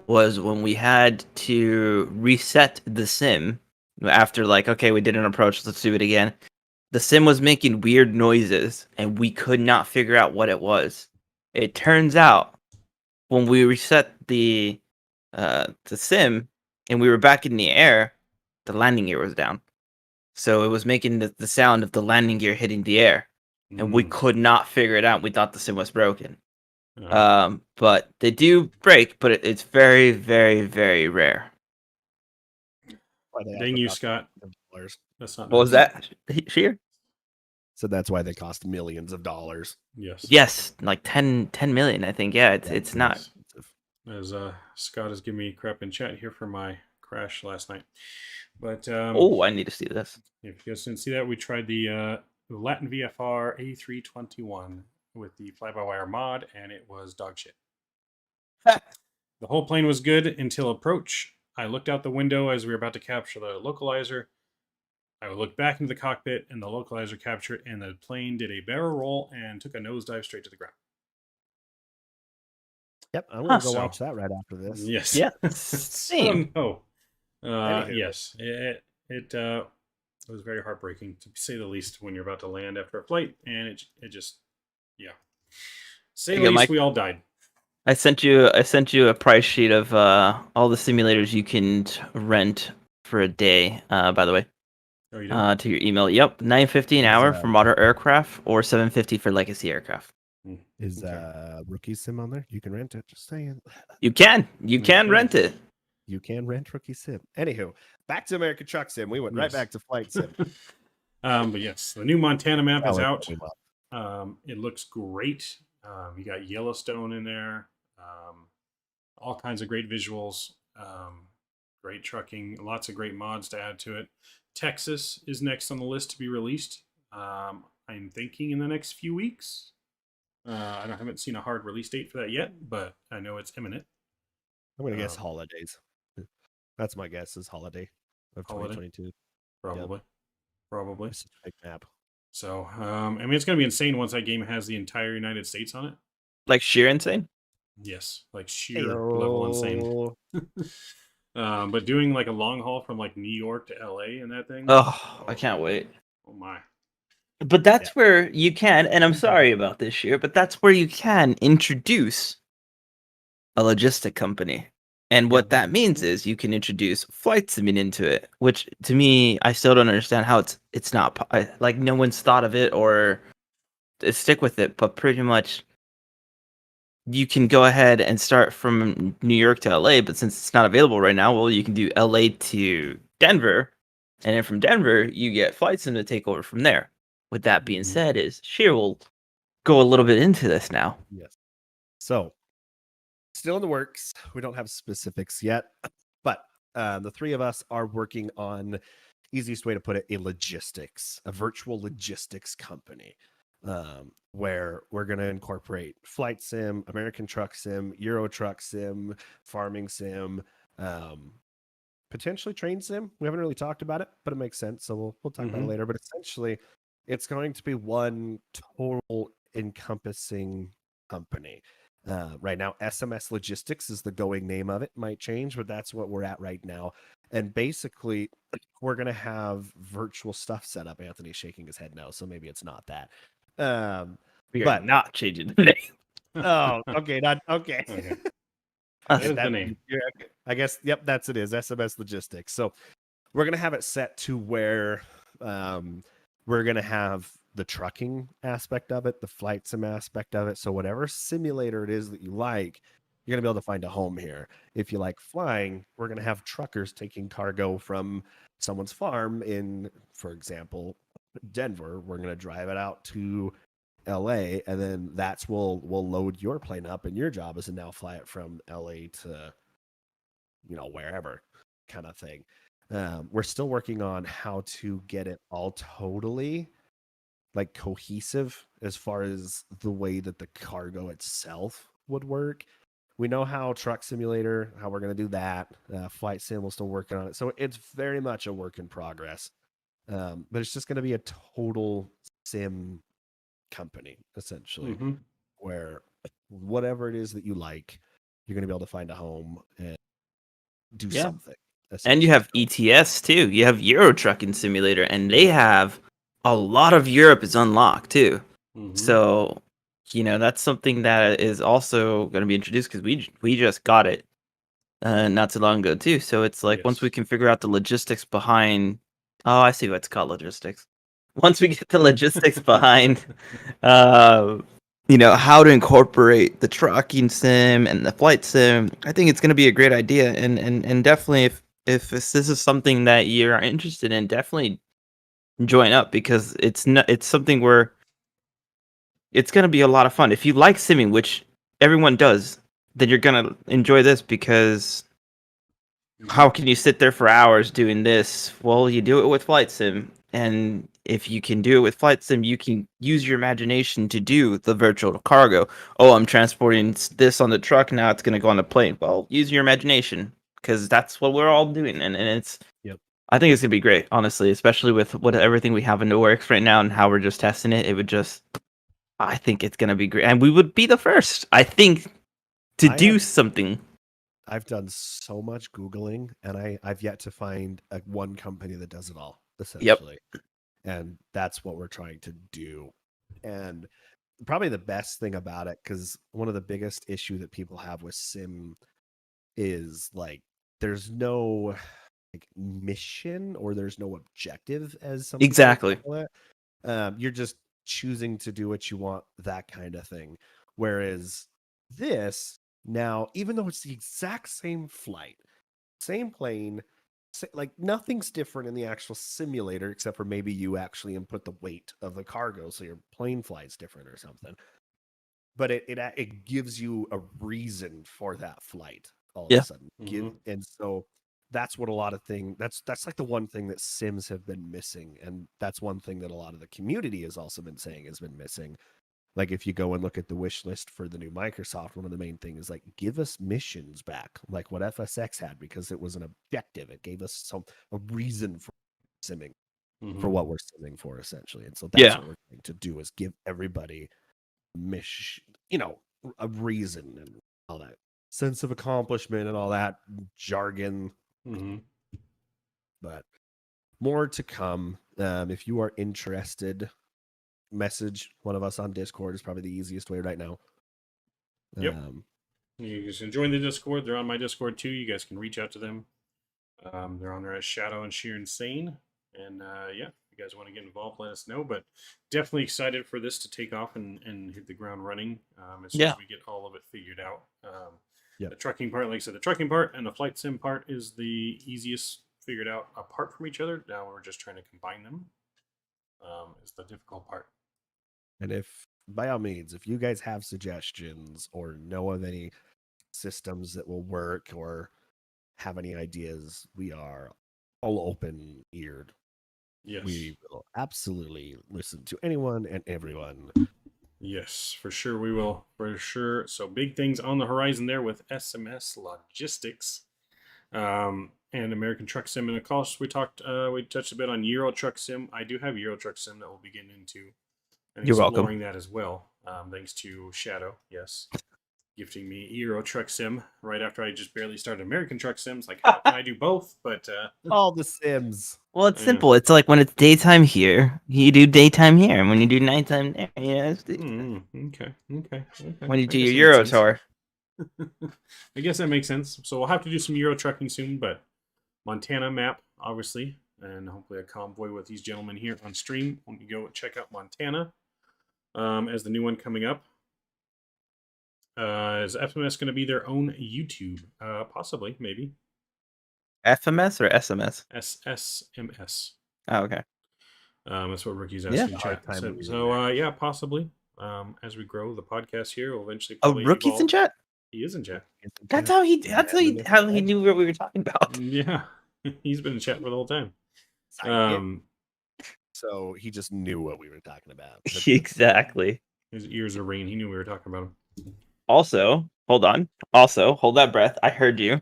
was when we had to reset the sim after like, okay, we did an approach, let's do it again. The sim was making weird noises and we could not figure out what it was. It turns out when we reset the sim and we were back in the air, the landing gear was down. So it was making the sound of the landing gear hitting the air. And we could not figure it out. We thought the sim was broken. But they do break, but it's very, very, very rare. Dang you, Scott. That's not What was that? Sheer? So that's why they cost millions of dollars. Yes, like 10 million, I think. Yeah, it's not. As Scott is giving me crap in chat here for my crash last night. But I need to see this. If you guys didn't see that, we tried the Latin VFR A321 with the fly-by-wire mod, and it was dog shit. The whole plane was good until approach. I looked out the window as we were about to capture the localizer. I looked back into the cockpit, and the localizer captured, and the plane did a barrel roll and took a nosedive straight to the ground. Yep, I'm gonna go watch that right after this. Yes. Yeah. Same. Oh no. Yes. It was very heartbreaking, to say the least, when you're about to land after a flight, and it just, yeah. Say the least, we all died. I sent you a price sheet of all the simulators you can rent for a day. By the way, oh, you did? To your email. Yep, $9.50 an hour for modern aircraft, or $7.50 for legacy aircraft. Is Rookie Sim on there? You can rent it. Just saying. You can rent it. You can rent Rookie Sim. Anywho, back to American Truck Sim. We went right back to Flight Sim. But yes, the new Montana map is out. It looks great. You got Yellowstone in there. All kinds of great visuals. Great trucking. Lots of great mods to add to it. Texas is next on the list to be released. I'm thinking in the next few weeks. I haven't seen a hard release date for that yet, but I know it's imminent. I'm gonna guess holidays. That's my guess, is holiday of 2022. Probably. Yep. Probably. It's a big map. So, I mean, it's gonna be insane once that game has the entire United States on it. Like sheer insane? Yes, like sheer level insane. But doing like a long haul from like New York to LA and that thing. Oh, I can't wait. Oh my. But that's where you can, and I'm sorry about this year, but that's where you can introduce a logistic company. And what that means is you can introduce flight simming into it, which to me, I still don't understand how it's not like no one's thought of it or stick with it, but pretty much you can go ahead and start from New York to LA, but since it's not available right now, well, you can do LA to Denver, and then from Denver, you get flight sim to take over from there. With that being said, Sheer will go a little bit into this now. Yes. So, still in the works. We don't have specifics yet, but the three of us are working on, easiest way to put it, a virtual logistics company, where we're going to incorporate flight sim, American Truck Sim, Euro Truck Sim, farming sim, potentially train sim. We haven't really talked about it, but it makes sense. So we'll talk about it later. But essentially, it's going to be one total encompassing company. Right now, S.M.S. Logistics is the going name of it. Might change, but that's what we're at right now. And basically, we're going to have virtual stuff set up. Anthony's shaking his head no, so maybe it's not that. We are not changing the name. Oh, okay. Not okay. That is the name. Okay. I guess, yep, that's it is. S.M.S. Logistics. So we're going to have it set to where we're going to have the trucking aspect of it, the flight sim aspect of it. So whatever simulator it is that you like, you're going to be able to find a home here. If you like flying, we're going to have truckers taking cargo from someone's farm in, for example, Denver. We're going to drive it out to LA, and then we'll load your plane up, and your job is to now fly it from LA to wherever, kind of thing. We're still working on how to get it all totally like cohesive as far as the way that the cargo itself would work. We know how Truck Simulator, how we're going to do that. Flight Sim, we're still working on it. So it's very much a work in progress. But it's just going to be a total sim company, essentially, Mm-hmm. where whatever it is that you like, you're going to be able to find a home and do Yeah. something. And you have ETS too. You have Euro Trucking Simulator, and they have a lot of Europe is unlocked too. Mm-hmm. So, that's something that is also going to be introduced because we just got it not too long ago too. So it's like once we Yes. can figure out the logistics behind, oh, I see what's called logistics. Once we get the logistics behind, how to incorporate the trucking sim and the flight sim, I think it's going to be a great idea. And definitely, if this is something that you're interested in, definitely join up because it's something where it's going to be a lot of fun. If you like simming, which everyone does, then you're going to enjoy this because how can you sit there for hours doing this? Well, you do it with Flight Sim. And if you can do it with Flight Sim, you can use your imagination to do the virtual cargo. Oh, I'm transporting this on the truck. Now it's going to go on the plane. Well, use your imagination because that's what we're all doing. And it's, Yep. I think it's going to be great, honestly, especially with everything we have in the works right now and how we're just testing it. It would just, I think it's going to be great. And we would be the first, I think, to do something. I've done so much Googling, and I've yet to find one company that does it all, essentially. Yep. And that's what we're trying to do. And probably the best thing about it, because one of the biggest issue that people have with sim is like there's no like mission or there's no objective, as some people Exactly. call it. You're just choosing to do what you want, that kind of thing. Whereas this now, even though it's the exact same flight, same plane, like nothing's different in the actual simulator except for maybe you actually input the weight of the cargo, so your plane flies different or something. But it gives you a reason for that flight all of a sudden. And so that's what a lot of things that's like the one thing that sims have been missing, and that's one thing that a lot of the community has also been saying has been missing. Like if you go and look at the wish list for the new Microsoft, one of the main things is like give us missions back, like what FSX had, because it was an objective. It gave us a reason for simming, for what we're simming for, essentially. And so that's what we're going to do, is give everybody a reason and all that sense of accomplishment and all that jargon. But more to come. If you are interested, message one of us on Discord is probably the easiest way right now. Yep. You guys can join the Discord. They're on my Discord too. You guys can reach out to them. They're on there as Shadow and Sheer Insane. And if you guys want to get involved, let us know. But definitely excited for this to take off and hit the ground running as soon as we get all of it figured out. The trucking part, like I said, the trucking part and the flight sim part is the easiest figured out apart from each other. Now we're just trying to combine them. Is the difficult part. And if, by all means, if you guys have suggestions or know of any systems that will work or have any ideas, we are all open-eared. Yes. We will absolutely listen to anyone and everyone. Yes, for sure we will. For sure. So big things on the horizon there with S.M.S. Logistics. And American Truck Sim. And of course, we touched a bit on Euro Truck Sim. I do have Euro Truck Sim that we'll be getting into and You're exploring welcome. that as well. Thanks to Shadow, yes, gifting me Euro Truck Sim right after I just barely started American Truck Sims. Like, how can I do both? But all the Sims. Well, it's simple. It's like when it's daytime here, you do daytime here, and when you do nighttime there, Okay. When you do your Euro tour. I guess that makes sense. So we'll have to do some Euro trucking soon, but Montana map, obviously, and hopefully a convoy with these gentlemen here on stream when you go check out Montana as the new one coming up. Is S.M.S going to be their own YouTube? Possibly, maybe. FMS or SMS? S.M.S. Oh, okay. That's what Rookie's Yeah. asking in Hard chat. time So, reading so that. yeah, possibly. As we grow the podcast here, we'll eventually Oh, probably Rookie's in evolve. chat. He is in chat. That's how he. That's how he knew what we were talking about. Yeah, he's been in chat for the whole time. Sidekick. So he just knew what we were talking about. Exactly. His ears are ringing. He knew we were talking about him. Also, hold on. Also, hold that breath. I heard you.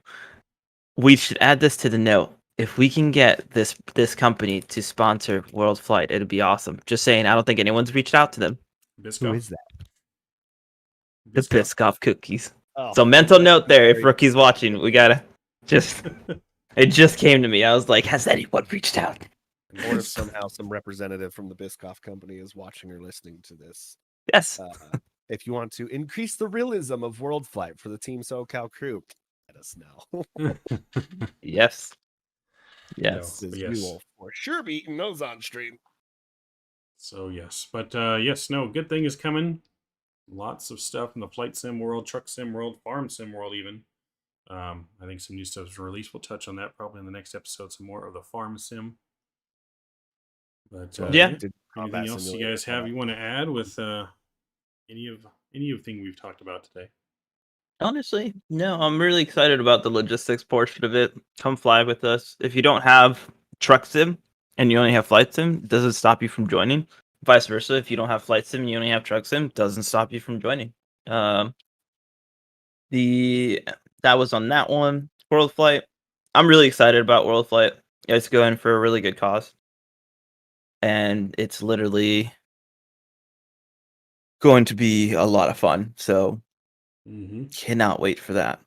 We should add this to the note. If we can get this company to sponsor World Flight, it'd be awesome. Just saying, I don't think anyone's reached out to them. Biscoff. Who is that? The Biscoff cookies. Oh, So mental note there. If very Rookie's watching, we gotta just. It just came to me. I was like, has anyone reached out? or if somehow some representative from the Biscoff company is watching or listening to this. Yes. If you want to increase the realism of World Flight for the Team SoCal crew, let us know. Yes. Yes. Because yes. we will for sure be eating those on stream. So yes, but yes, no, good thing is coming. Lots of stuff in the flight sim world, truck sim world, farm sim world, even. I think some new stuff is released. We'll touch on that probably in the next episode. Some more of the farm sim. But Yeah. anything else you guys have you want to add with anything we've talked about today? Honestly, no. I'm really excited about the logistics portion of it. Come fly with us. If you don't have truck sim and you only have flight sim, it doesn't stop you from joining. Vice versa, if you don't have flight sim and you only have truck sim, doesn't stop you from joining. That was on that one. World Flight. I'm really excited about World Flight. It's going for a really good cause. And it's literally going to be a lot of fun. So cannot wait for that.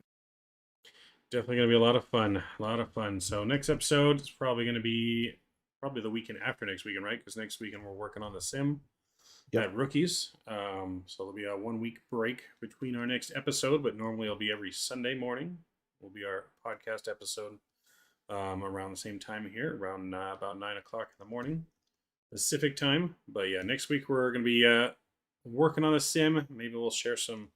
Definitely going to be a lot of fun. A lot of fun. So next episode is probably going to be the weekend after next weekend, right? Because next weekend we're working on the sim at Rookies. So there'll be a 1 week break between our next episode, but normally it'll be every Sunday morning. Will be our podcast episode around the same time here, around about 9 o'clock in the morning Pacific time. But yeah, next week we're going to be working on a sim. Maybe we'll share some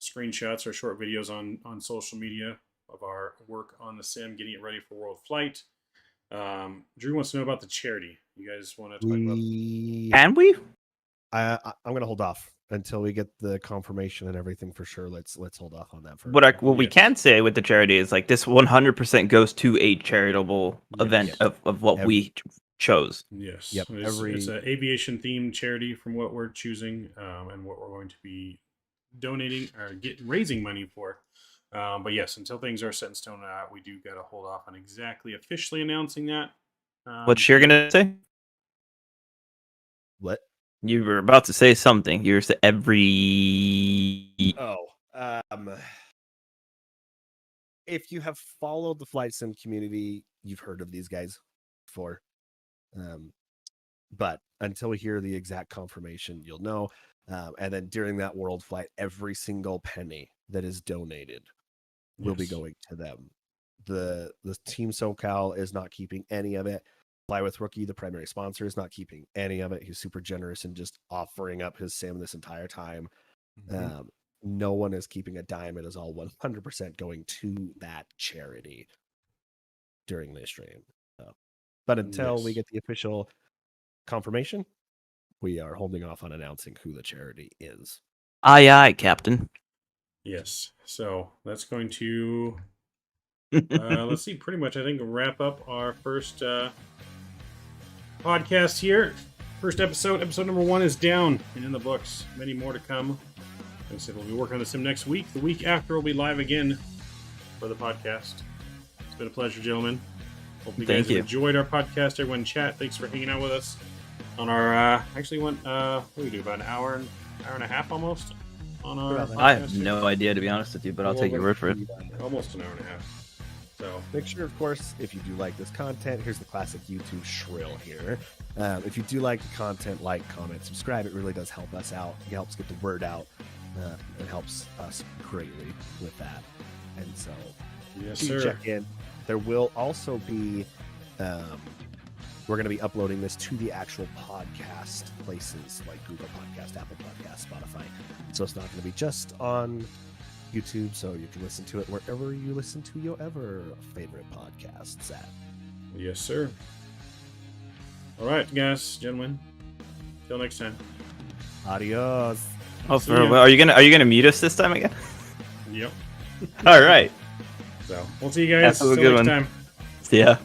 screenshots or short videos on social media of our work on the sim, getting it ready for World Flight. Drew wants to know about the charity. You guys want to talk about? Can we? I'm going to hold off until we get the confirmation and everything for sure. Let's hold off on that. What we can say with the charity is like this 100% goes to a charitable event of what we chose. Yes. Yep. It's an aviation themed charity from what we're choosing and what we're going to be donating or raising money for. But yes, until things are set in stone, we do got to hold off on exactly officially announcing that. What you're gonna say? What? You were about to say something. You were saying if you have followed the flight sim community, you've heard of these guys before. But until we hear the exact confirmation, you'll know. And then during that World Flight, every single penny that is donated will be going to them. The Team SoCal is not keeping any of it. Fly with Rookie, the primary sponsor, is not keeping any of it. He's super generous and just offering up his sim this entire time. No one is keeping a dime. It is all 100% going to that charity during this stream. But until we get the official confirmation, we are holding off on announcing who the charity is. Aye, Captain. Yes. So that's going to let's see, pretty much I think wrap up our first podcast here. First episode number 1 is down and in the books. Many more to come. Like I said, we'll be working on the sim next week. The week after we'll be live again for the podcast. It's been a pleasure, gentlemen. Hope you guys have enjoyed our podcast. Everyone in chat, thanks for hanging out with us on our actually went what do we do, about an hour and a half almost on our podcast. I have no idea, to be honest with you, but I'll take your word for it. Almost an hour and a half. So make sure, of course, if you do like this content, here's the classic YouTube shrill here. If you do like the content, like, comment, subscribe. It really does help us out. It helps get the word out. It helps us greatly with that. And so, check in. There will also be we're going to be uploading this to the actual podcast places like Google Podcast, Apple Podcast, Spotify. So it's not going to be just on YouTube, so you can listen to it wherever you listen to your ever favorite podcasts at. Yes, sir. All right, guys, gentlemen. Till next time. Adios. Oh, See ya. are you gonna mute us this time again? Yep. All right. So we'll see you guys Have a till good next one. time. See ya.